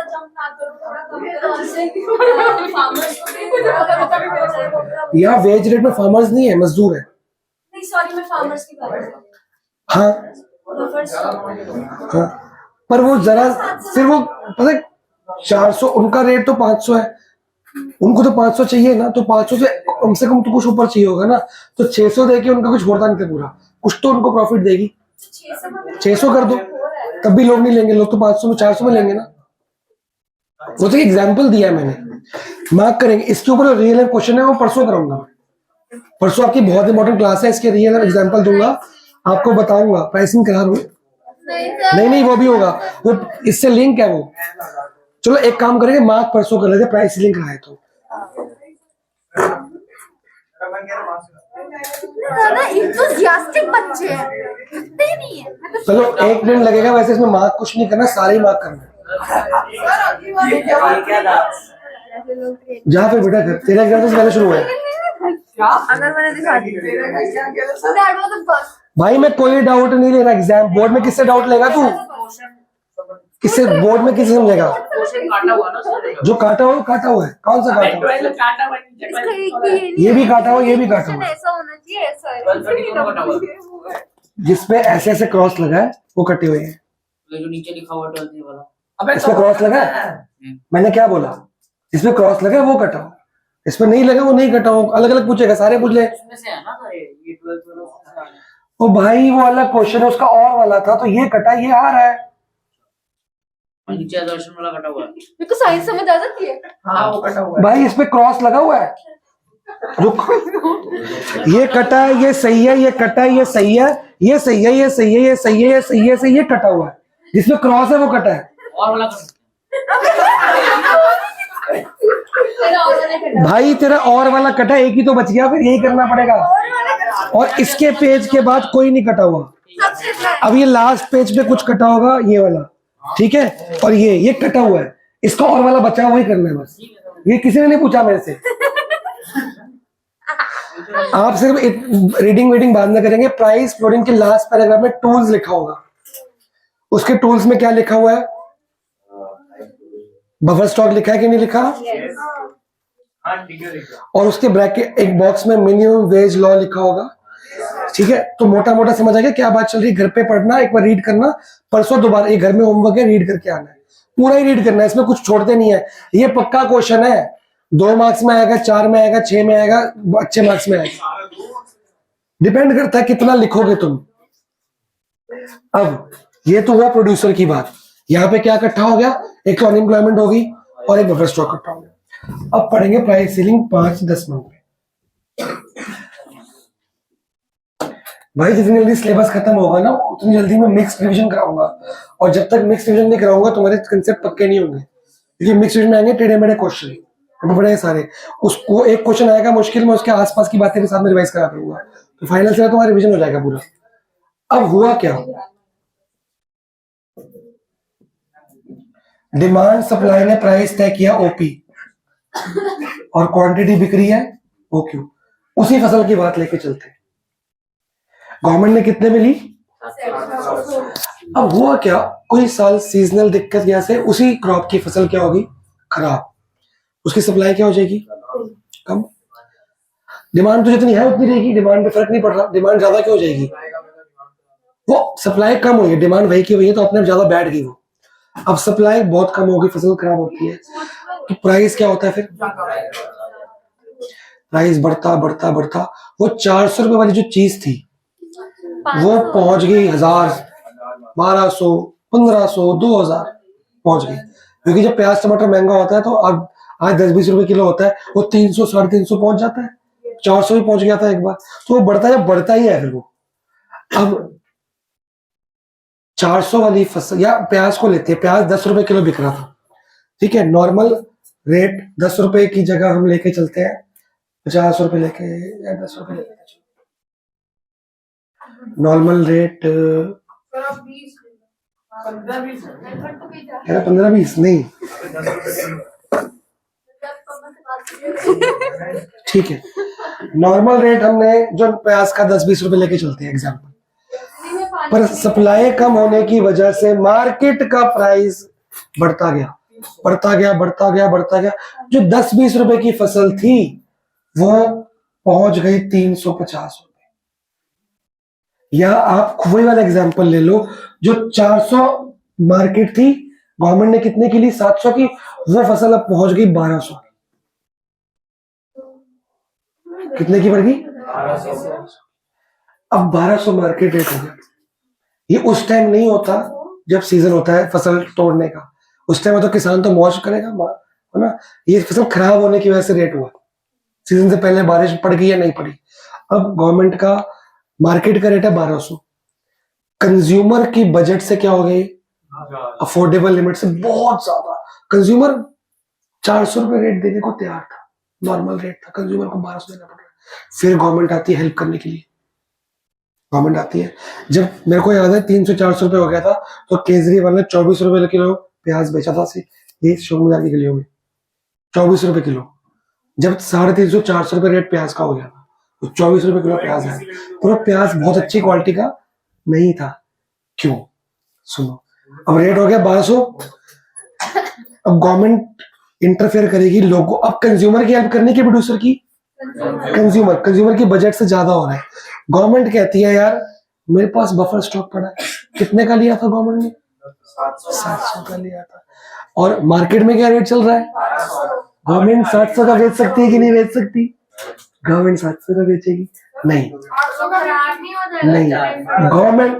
Speaker 2: जंप ना करो, थोड़ा कम करो। फार्मर्स को
Speaker 1: यहाँ वेज रेट में फार्मर्स नहीं है, मजदूर है।
Speaker 2: नहीं सॉरी, मैं फार्मर्स की बात कर रही हूँ।
Speaker 1: हाँ हाँ, पर वो जरा फिर वो पता है 400, उनका रेट तो 500 है, उनको तो 500 चाहिए ना, तो 500 से कम तो कुछ ऊपर चाहिए होगा ना, तो 600 देके उनका कुछ होता नहीं था पूरा, कुछ तो उनको प्रॉफिट देगी। 600 कर दो, तब भी लोग नहीं लेंगे, लोग तो 500 में 400 में लेंगे ना। वो तो एग्जाम्पल दिया मैंने, मार्क करेंगे। इसके ऊपर रियल क्वेश्चन है, वो परसों कराऊंगा। परसों आपकी बहुत इंपॉर्टेंट क्लास है, इसके रियल एग्जाम्पल दूंगा, आपको बताऊंगा। प्राइसिंग करा रहा हूँ, नहीं वो भी होगा, वो इससे लिंक है वो। चलो एक काम करेंगे, मार्क परसों कर लेते, प्राइस लिंक रहा है तो।
Speaker 2: ज्यादा इंथुसियास्टिक बच्चे हैं, इतने नहीं है।
Speaker 1: चलो 1 मिनट लगेगा, वैसे इसमें मार्क कुछ नहीं करना, सारे ही मार्क करना। जहाँ पे बेटा घर तेरा एग्जाम से पहले शुरू है।
Speaker 2: अगर मैंने दिखा दी
Speaker 1: भाई मैं कोई डाउट नहीं ले रहा, एग्जाम बोर्ड में किससे डाउट लेगा तू? किससे बोर्ड में किससे समझेगा?
Speaker 3: काटा हुआ ना सर,
Speaker 1: जो काटा हुआ है, कौन सा काटा हुआ? ये भी काटा हुआ, ये भी काटा हुआ।
Speaker 2: ऐसा होना चाहिए, ऐसा
Speaker 1: जिसपे ऐसे ऐसे क्रॉस लगा है वो कटे हुए हैं।
Speaker 3: जो नीचे लिखा हुआ 12th वाला,
Speaker 1: इसमें क्रॉस लगा है, मैंने क्या बोला? जिसमें क्रॉस लगा है वो कटा हुआ, इसमें नहीं लगा वो नहीं कटा, वो अलग अलग पूछेगा, सारे पूछ ले।
Speaker 3: उसमें से है ना सारे, ये 12 वाला उसमें से आ रहा है।
Speaker 1: ओ भाई वो अलग क्वेश्चन है, उसका और वाला था, तो ये कटा ये आ रहा है।
Speaker 3: और नीचे दर्शन वाला कटा हुआ है।
Speaker 2: मेरे को साइंस समझ आ जाती है।
Speaker 6: हाँ वो कटा हुआ है।
Speaker 1: भाई इस पे क्रॉस लगा हुआ है, रुक, ये कटा है, ये सही है, ये कटा है, ये सही है, ये सही है, ये सही है, ये सही है, ये सही है, सही है, कटा हुआ है, जिसमें क्रॉस है वो कटा है।
Speaker 3: और वाला कर
Speaker 2: तेरा और वाला कटा।
Speaker 1: भाई तेरा और वाला कटा, एक ही तो बच गया, फिर यही करना पड़ेगा। और इसके पेज के बाद कोई नहीं कटा हुआ। अब ये लास्ट पेज पे कुछ कटा होगा, ये वाला, ठीक है, और ये कटा हुआ है, इसका और वाला बचा हुआ ही करना है बस। ये किसी ने नहीं पूछा मेरे से। आप सिर्फ रीडिंग वीडिंग बाद में करेंगे। प्राइस फ्लोटिंग के लास्ट पैराग्राफ में टूल्स लिखा होगा, उसके टूल्स में क्या लिखा हुआ है? बफर स्टॉक लिखा है कि नहीं लिखा?
Speaker 4: हाँ ठीक है, ठीक है।
Speaker 1: और उसके ब्रैकेट एक बॉक्स में मिनिमम वेज लॉ लिखा होगा, ठीक है। तो मोटा मोटा समझ आ गया क्या बात चल रही है। घर पे पढ़ना, एक बार रीड करना, परसों दोबारा ये घर में होमवर्क है, रीड करके आना है, पूरा ही रीड करना है, इसमें कुछ छोड़ते नहीं है। ये पक्का क्वेश्चन है, 2 मार्क्स में आएगा, 4 में आएगा, 6 में आएगा, अच्छे मार्क्स में आएगा, डिपेंड करता है कितना लिखोगे तुम। अब ये तो हुआ प्रोड्यूसर की बात। यहाँ पे क्या इकट्ठा हो गया? एक तो अनएम्प्लॉयमेंट होगी और एक बफर स्टॉक इकट्ठा हो गया। अब पढ़ेंगे प्राइस सीलिंग 5-10 मिनट में। भाई जितनी जल्दी सिलेबस खत्म होगा ना, उतनी जल्दी मैं मिक्स रिवीजन कराऊंगा, और जब तक मिक्स रिवीजन नहीं कराऊंगा तुम्हारे कंसेप्ट पक्के नहीं होंगे, क्योंकि मिक्स रिवीजन में आएंगे टेढ़े मेढ़े क्वेश्चन, बड़े सारे। उसको एक क्वेश्चन आएगा मुश्किल में, उसके आसपास की बातें भी साथ में रिवाइज करा दूंगा, तो फाइनल से तुम्हारा रिवीजन हो जाएगा पूरा। अब हुआ क्या? डिमांड सप्लाई ने प्राइस तय किया ओपी, और क्वांटिटी बिक रही है ओक्यू। उसी फसल की बात लेके चलते हैं। गवर्नमेंट ने कितने में ली? अब हुआ क्या, कोई साल सीजनल दिक्कत या से उसी क्रॉप की फसल क्या होगी? खराब, उसकी सप्लाई क्या हो जाएगी? कम। डिमांड तो जितनी है उतनी रहेगी, डिमांड पे फर्क नहीं पड़ रहा, डिमांड ज्यादा क्यों हो जाएगी? वो सप्लाई कम हुई है, डिमांड वही की हुई है, तो अपने ज्यादा बैठ गई वो। अब सप्लाई बहुत कम होगी, फसल खराब होती है, तो प्राइस क्या होता है फिर? प्राइस बढ़ता बढ़ता बढ़ता, वो 400 रुपए वाली जो चीज थी वो पहुंच गई 1000, 1200, 1500, 2000 पहुंच गई। क्योंकि जब प्याज टमाटर महंगा होता है तो अब आज 10-20 रुपए किलो होता है, वो 300, 350 पहुंच जाता है, 400 भी पहुंच गया था एक बार, तो वो बढ़ता है, बढ़ता ही है फिर वो। अब 400 वाली फसल या प्याज को लेते हैं, प्याज 10 रुपए किलो बिक रहा था, ठीक है, नॉर्मल रेट 10 रुपए की जगह हम लेके चलते हैं 50 रुपए लेके, या 10 रुपए लेके, नॉर्मल रेट 15-20 नहीं, ठीक है, नॉर्मल रेट हमने जो प्याज का 10-20 रुपए लेके चलते हैं एग्जाम्पल, पर सप्लाई कम होने की वजह से मार्केट का प्राइस बढ़ता गया, बढ़ता गया, बढ़ता गया, बढ़ता गया। जो 10-20 रुपए की फसल थी वो पहुंच गई 350 रुपए। या आप वही वाला एग्जांपल ले लो, जो 400 मार्केट थी, गवर्नमेंट ने कितने की ली? 700 की, वो फसल अब पहुंच गई 1200। कितने की बढ़ गई? अब 1200 मार्केट रेट हो गया। ये उस टाइम नहीं होता जब सीजन होता है फसल तोड़ने का, उस टाइम तो किसान तो मौज करेगा, है ना। ये फसल खराब होने की वजह से रेट हुआ, सीजन से पहले बारिश पड़ गई या नहीं पड़ी। अब गवर्नमेंट का मार्केट का रेट है 1200, कंज्यूमर की बजट से क्या हो गई? अफोर्डेबल लिमिट से बहुत ज्यादा। कंज्यूमर 400 रुपए रेट देने को तैयार था, नॉर्मल रेट था, कंज्यूमर को 1200 देना पड़ रहा है। फिर गवर्नमेंट आती है हेल्प करने के लिए, गवर्नमेंट आती है। जब मेरे को याद है 300-400 रुपए हो गया था, तो केजरीवाल ने 24 रुपए किलो प्याज बेचा था, ये शोक बाजार की गलियों में 24 रुपए किलो। जब 350-400 रुपए रेट प्याज का हो गया था, तो 24 रुपए किलो प्याज है, पर प्याज बहुत अच्छी क्वालिटी का नहीं था। क्यों? सुनो, अब रेट हो गया 1200। अब गवर्नमेंट इंटरफेयर करेगी लोगों, अब कंज्यूमर की हेल्प करने की, प्रोड्यूसर की, कंज्यूमर की बजट से ज्यादा हो रहा है। गवर्नमेंट कहती है यार मेरे पास बफर स्टॉक पड़ा है। कितने का लिया था गवर्नमेंट ने? 700 का लिया था। और मार्केट में क्या रेट चल रहा है? गवर्नमेंट 700 का बेच सकती है कि नहीं बेच सकती? गवर्नमेंट 700 का बेचेगी? नहीं
Speaker 2: खराब नहीं हो जाएगा
Speaker 1: नहीं।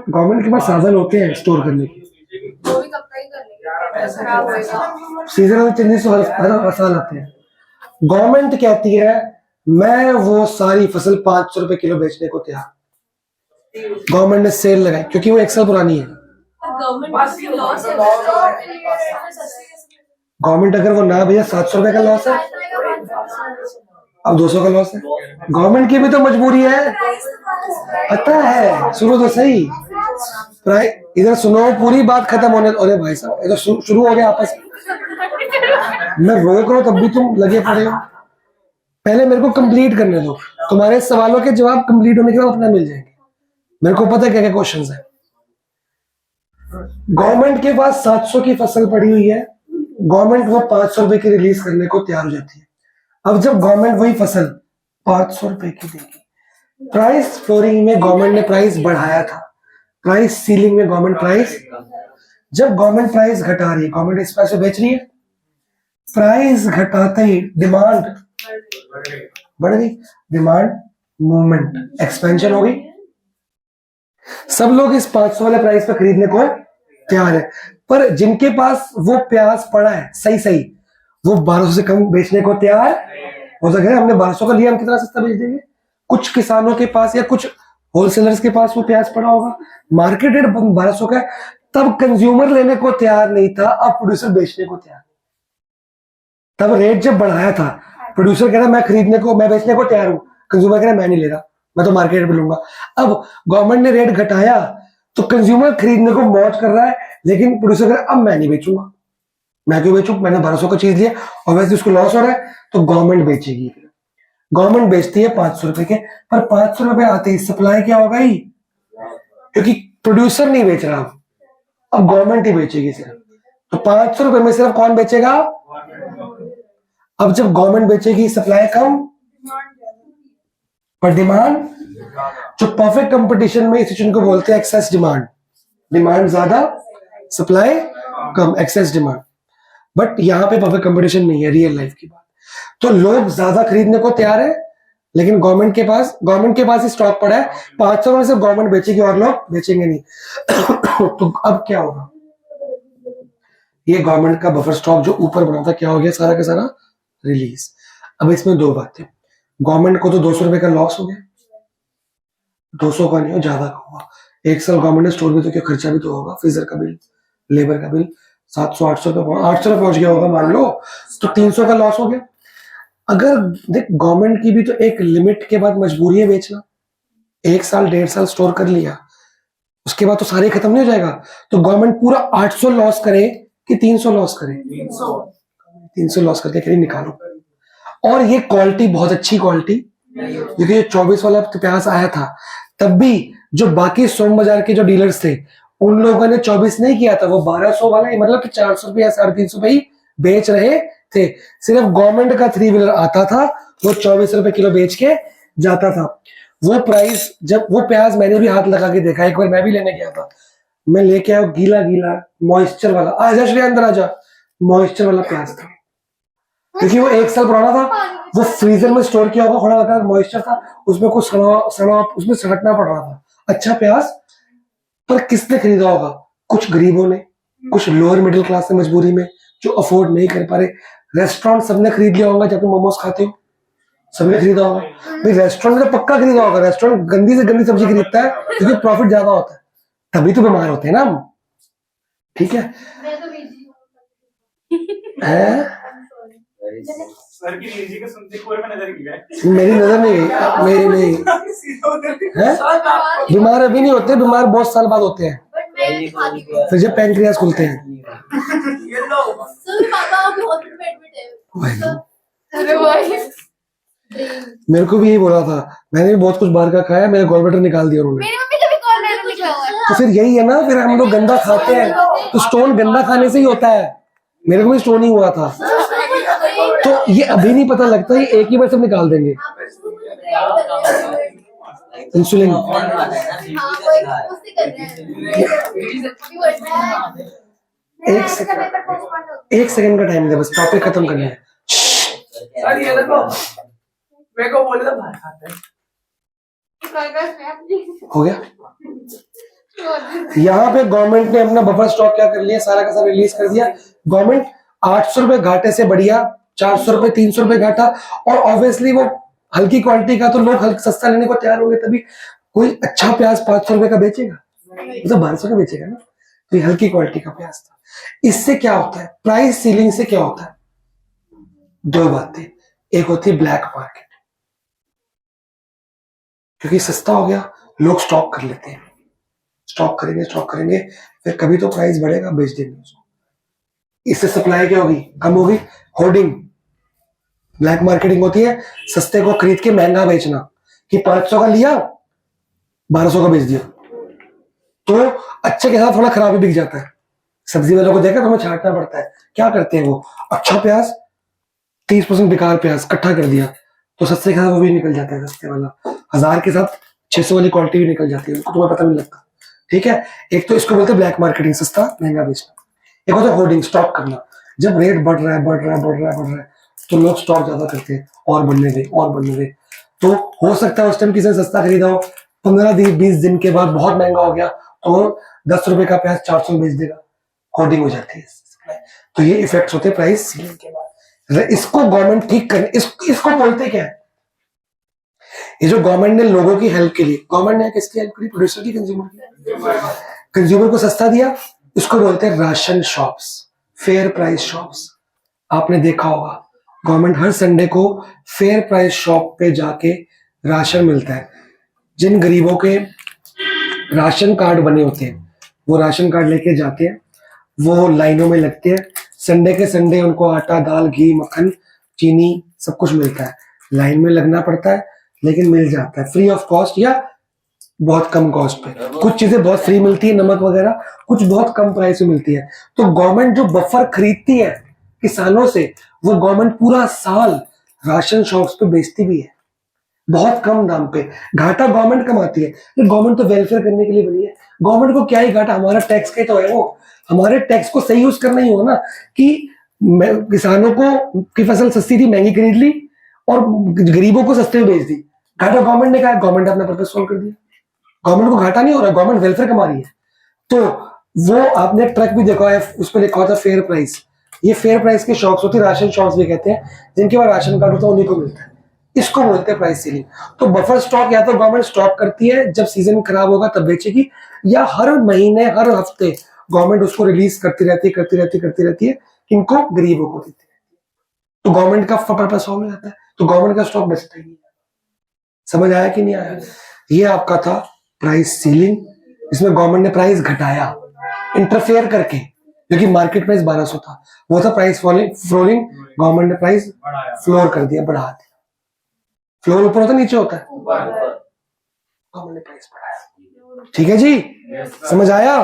Speaker 1: गवर्नमेंट के पास साधन होते हैं स्टोर करने के।
Speaker 2: वो भी कब का ही कर लेंगे, खराब होएगा।
Speaker 1: सीजनल चेंजेस हर साल आते हैं। गवर्नमेंट कहती है मैं वो सारी फसल 500 रुपए किलो बेचने को तैयार। गवर्नमेंट ने सेल लगाई क्योंकि वो 1 साल पुरानी है। गवर्नमेंट अगर वो ना भैया 700 रुपए का लॉस है, अब 200 का लॉस है। गवर्नमेंट की भी तो मजबूरी है, पता है। सुनो तो सही, इधर सुनो, पूरी बात खत्म होने। अरे भाई साहब इधर शुरू हो गया आपस में, मैं रोक रहा हूं तब भी तुम लगे पड़े हो। पहले मेरे को कंप्लीट करने दो, तुम्हारे सवालों के जवाब कंप्लीट होने के बाद अपना मिल जाएंगे। मेरे को पता है क्या क्या क्वेश्चंस है। गवर्नमेंट के पास 700 की फसल पड़ी हुई है, गवर्नमेंट वो 500 रुपए की रिलीज करने को तैयार हो जाती है। अब जब गवर्नमेंट वही फसल 500 रुपए की देगी, प्राइस फ्लोरिंग में गवर्नमेंट ने प्राइस बढ़ाया था, प्राइस सीलिंग में गवर्नमेंट प्राइस, जब गवर्नमेंट प्राइस घटा रही है, गवर्नमेंट इस प्राइस पे बेच रही है, प्राइस घटाते ही डिमांड बढ़ गई, डिमांड मूवमेंट एक्सपेंशन हो गई। सब लोग इस 500 वाले प्राइस पे खरीदने को तैयार है, पर जिनके पास वो प्याज पड़ा है सही सही, वो 1200 से कम बेचने को तैयार हो सकता है। हमने 1200 का लिया, हम कितना सस्ता बेच देंगे। कुछ किसानों के पास या कुछ होलसेलर्स के पास वो प्याज पड़ा होगा, मार्केट रेट 1200 का है, तब कंज्यूमर लेने को तैयार नहीं था, अब प्रोड्यूसर बेचने को तैयार। तब रेट जब बढ़ाया था, प्रोड्यूसर कह रहा मैं खरीदने को, मैं बेचने को तैयार हूं, कंज्यूमर कह रहा मैं नहीं ले रहा, मैं तो मार्केट पे लूंगा। अब गवर्नमेंट ने रेट घटाया तो कंज्यूमर खरीदने को मौज कर रहा है, लेकिन प्रोड्यूसर कह रहा अब मैं नहीं बेचूंगा। मैं क्यों बेचूं, मैंने 1200 का चीज लिया और वैसे उसको लॉस हो रहा है, तो गवर्नमेंट बेचेगी। गवर्नमेंट बेचती है 500 रुपए के, पर 500 रुपए आते ही सप्लाई क्या होगा ही, क्योंकि प्रोड्यूसर नहीं बेच रहा, अब गवर्नमेंट ही बेचेगी सिर्फ। तो 500 रुपए में सिर्फ कौन बेचेगा? अब जब गवर्नमेंट बेचेगी, सप्लाई कम पर डिमांड, जो परफेक्ट कंपटीशन में इस सिचुएशन को बोलते हैं एक्सेस डिमांड। डिमांड ज्यादा, supply come, excess demand. But यहाँ पे परफेक्ट कंपटीशन नहीं है, रियल लाइफ की बात। तो लोग ज्यादा खरीदने को तैयार है, लेकिन गवर्नमेंट के पास ही स्टॉक पड़ा है। 500 में से गवर्नमेंट बेचेगी और लोग बेचेंगे नहीं। तो अब क्या होगा? ये गवर्नमेंट का बफर स्टॉक जो ऊपर बना था, क्या हो गया? सारा का सारा रिलीज। अब इसमें दो बातें, गवर्नमेंट को तो 200 रुपए का लॉस हो गया, 200 का नहीं हो, ज्यादा का हुआ। एक साल गवर्नमेंट ने स्टोर में तो क्या खर्चा भी तो होगा, फ्रीजर का बिल, लेबर का बिल 700-800 रुपए, 800 रुपए पहुंच गया होगा मान लो, तो 300 का लॉस हो गया। अगर देख, गवर्नमेंट की भी तो एक लिमिट के बाद मजबूरी है बेचना। 1 साल 1.5 साल स्टोर कर लिया, उसके बाद तो सारे खत्म नहीं हो जाएगा। तो गवर्नमेंट पूरा 800 लॉस करे कि 300 लॉस करे? 300 लॉस करके कहीं निकालो। और ये क्वालिटी बहुत अच्छी क्वालिटी, क्योंकि ये 24 वाला प्याज आया था, तब भी जो बाकी सोम बाजार के जो डीलर्स थे, उन लोगों ने 24 नहीं किया था, वो 1200 वाला ही, मतलब कि 400 रुपए या 350 रुपए ही बेच रहे थे। सिर्फ गवर्नमेंट का 3 व्हीलर आता था, वो 24 रुपए किलो बेच के जाता था। वो प्राइस, जब वो प्याज मैंने भी हाथ लगा के देखा, एक बार मैं भी लेने गया था, मैं लेके आया गीला गीला मॉइस्चर वाला, आजा श्री अंदर आजा, मॉइस्चर वाला प्याज था, क्योंकि वो 1 साल पुराना था, वो फ्रीजर में स्टोर किया होगा, थोड़ा लगा मॉइस्चर था, उसमें कुछ सड़ा उसमें सड़कना पड़ रहा था। अच्छा प्याज, पर किसने खरीदा होगा? कुछ गरीबों ने, कुछ लोअर मिडिल क्लास से मजबूरी में, जो अफोर्ड नहीं कर पा रहे। रेस्टोरेंट सबने खरीद लिया होगा, जब तुम मोमोज खाते हो सबने खरीदा होगा भाई, रेस्टोरेंट में तो पक्का खरीदा होगा। रेस्टोरेंट गंदी से गंदी सब्जी खरीदता है क्योंकि प्रॉफिट ज्यादा होता है, तभी तो बीमार होते हैं ना हम, ठीक है?
Speaker 4: सर की लीजी को सुनते कोई में नजर नहीं गया।
Speaker 1: मेरी नजर नहीं गई, मेरी नहीं है। बीमार अभी नहीं होते, बीमार बहुत साल बाद होते हैं, फिर जब पैंक्रियास खुलते हैं। मेरे को भी यही बोला था, मैंने भी बहुत कुछ बाहर का खाया, मेरा गॉल ब्लैडर निकाल दिया उन्होंने। तो फिर यही है ना, फिर हम लोग गंदा खाते हैं, तो स्टोन गंदा खाने से ही होता है। मेरे को भी स्टोन ही हुआ था, तो ये अभी नहीं पता लगता, ये एक ही बार सब निकाल देंगे। इंसुलिन एक सेकंड का टाइम दे, बस टॉपिक खत्म करना है।
Speaker 6: सर ये देखो मेरे को बोले तो बाहर खाते हैं।
Speaker 1: हो गया। यहाँ पे गवर्नमेंट ने अपना बफर स्टॉक क्या कर लिया, सारा का सारा रिलीज कर दिया। गवर्नमेंट 800 रुपए घाटे से बढ़िया 400 रुपए 300 रुपए घाटा, और ऑब्वियसली वो हल्की क्वालिटी का तो लोग सस्ता लेने को तैयार होंगे, तभी कोई अच्छा प्याज 500 रुपए का बेचेगा, तो 1200 का बेचेगा ना। तो ये हल्की क्वालिटी का प्याज था। इससे क्या होता है, प्राइस सीलिंग से क्या होता है, दो बातें। एक होती है ब्लैक मार्केट, क्योंकि सस्ता हो गया लोग स्टॉक कर लेते हैं, स्टॉक करेंगे, फिर कभी तो प्राइस बढ़ेगा, बेच देंगे उसको। इससे सप्लाई क्या होगी, कम होगी। होर्डिंग, ब्लैक मार्केटिंग होती है सस्ते को खरीद के महंगा बेचना, कि 500 का लिया 1200 का बेच दिया, तो अच्छे के साथ थोड़ा खराब भी बिक जाता है। सब्जी वालों को देखा तो हमें छांटना पड़ता है, क्या करते हैं वो, अच्छा प्याज 30% बेकार प्याज इकट्ठा कर दिया, तो सस्ते के साथ वो भी निकल जाता है, सस्ते वाला 1000 के साथ 600 वाली क्वालिटी भी निकल जाती है, तो तुम्हें पता नहीं लगता। ठीक है, एक तो इसको बोलते हैं ब्लैक मार्केटिंग, सस्ता महंगा बेचना। एक होता है होर्डिंग, स्टॉक करना। जब रेट बढ़ रहा है तो लोग स्टॉक ज्यादा करते हैं, और बढ़ने दे। तो हो सकता है उस टाइम किसी ने सस्ता खरीदा हो, 15-20 दिन के बाद बहुत महंगा हो गया, तो 10 रुपए का प्याज 400 में बेच देगा, होर्डिंग हो जाती है। तो ये इफेक्ट्स होते हैं प्राइस सीलिंग के बाद। इसको गवर्नमेंट ठीक करने, इसको बोलते क्या है, ये जो गवर्नमेंट ने लोगों की हेल्प के लिए, गवर्नमेंट ने किसकी हेल्प करी, प्रोड्यूसर की, कंज्यूमर की, कंज्यूमर को सस्ता दिया, इसको बोलते हैं ration shops, fair price shops. आपने देखा होगा गवर्नमेंट हर संडे को फेयर प्राइस शॉप पे जाके राशन मिलता है। जिन गरीबों के राशन कार्ड बने होते हैं वो राशन कार्ड लेके जाते हैं, वो लाइनों में लगते हैं, संडे के संडे उनको आटा, दाल, घी, मक्खन, चीनी सब कुछ मिलता है। लाइन में लगना पड़ता है लेकिन मिल जाता है फ्री ऑफ कॉस्ट या बहुत कम कॉस्ट पे। कुछ चीजें बहुत फ्री मिलती है, नमक वगैरह, कुछ बहुत कम प्राइस में मिलती है। तो गवर्नमेंट जो बफर खरीदती है किसानों से, वो गवर्नमेंट पूरा साल राशन शॉप्स पे बेचती भी है बहुत कम दाम पे। घाटा गवर्नमेंट कमाती है, गवर्नमेंट तो वेलफेयर करने के लिए बनी है। गवर्नमेंट को क्या ही घाटा, हमारा टैक्स के तो है, वो हमारे टैक्स को सही यूज करना ही हो ना, कि किसानों को की फसल सस्ती थी महंगी खरीद ली और गरीबों को सस्ते में बेच दी। घाटा गवर्नमेंट ने कहा, गवर्नमेंट अपना पर्पस सॉल्व कर दिया, गवर्नमेंट को घाटा नहीं हो रहा, गवर्नमेंट वेलफेयर कमा रही है। तो वो आपने ट्रक भी देखा है, उस पर लिखा होता है फेयर प्राइस। ये फेयर प्राइस के शॉप्स होती है, राशन शॉप्स भी कहते हैं, जिनके पास राशन कार्ड होता है उन्हीं को मिलता है। इसको बोलते हैं प्राइस सीलिंग। तो बफर स्टॉक या तो गवर्नमेंट स्टॉक करती है, जब सीजन खराब होगा तब बेचेगी, या हर महीने हर हफ्ते गवर्नमेंट उसको रिलीज करती रहती है, इनको गरीबों को देती रहती है। तो गवर्नमेंट का पर्पस सॉल्व हो जाता है, तो गवर्नमेंट का स्टॉक बचता ही नहीं। समझ आया कि नहीं आया? ये आपका था प्राइस सीलिंग, इसमें गवर्नमेंट ने प्राइस घटाया इंटरफेयर करके, क्योंकि मार्केट प्राइस 1200 था, वो था प्राइस फ्लोरिंग, गवर्नमेंट ने प्राइस फ्लोर कर दिया, बढ़ा दिया। फ्लोर ऊपर होता नीचे होता है, गवर्नमेंट ने प्राइस बढ़ाया। ठीक है जी, समझ आया?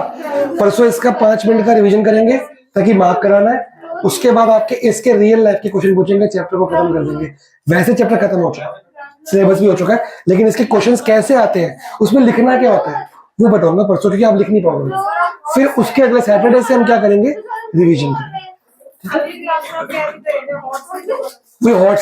Speaker 1: परसों इसका 5 मिनट का रिवीजन करेंगे ताकि मार्क कराना है, उसके बाद आपके इसके रियल लाइफ के क्वेश्चन पूछेंगे, चैप्टर को खत्म कर देंगे। वैसे चैप्टर खत्म हो चुका है, सिलेबस भी हो चुका है, लेकिन इसके क्वेश्चंस कैसे आते हैं, उसमें लिखना क्या होता है वो बताऊंगा परसों, क्योंकि आप लिख नहीं पाओगे। फिर उसके अगले सैटरडे से हम क्या करेंगे, रिवीजन करेंगे। हॉट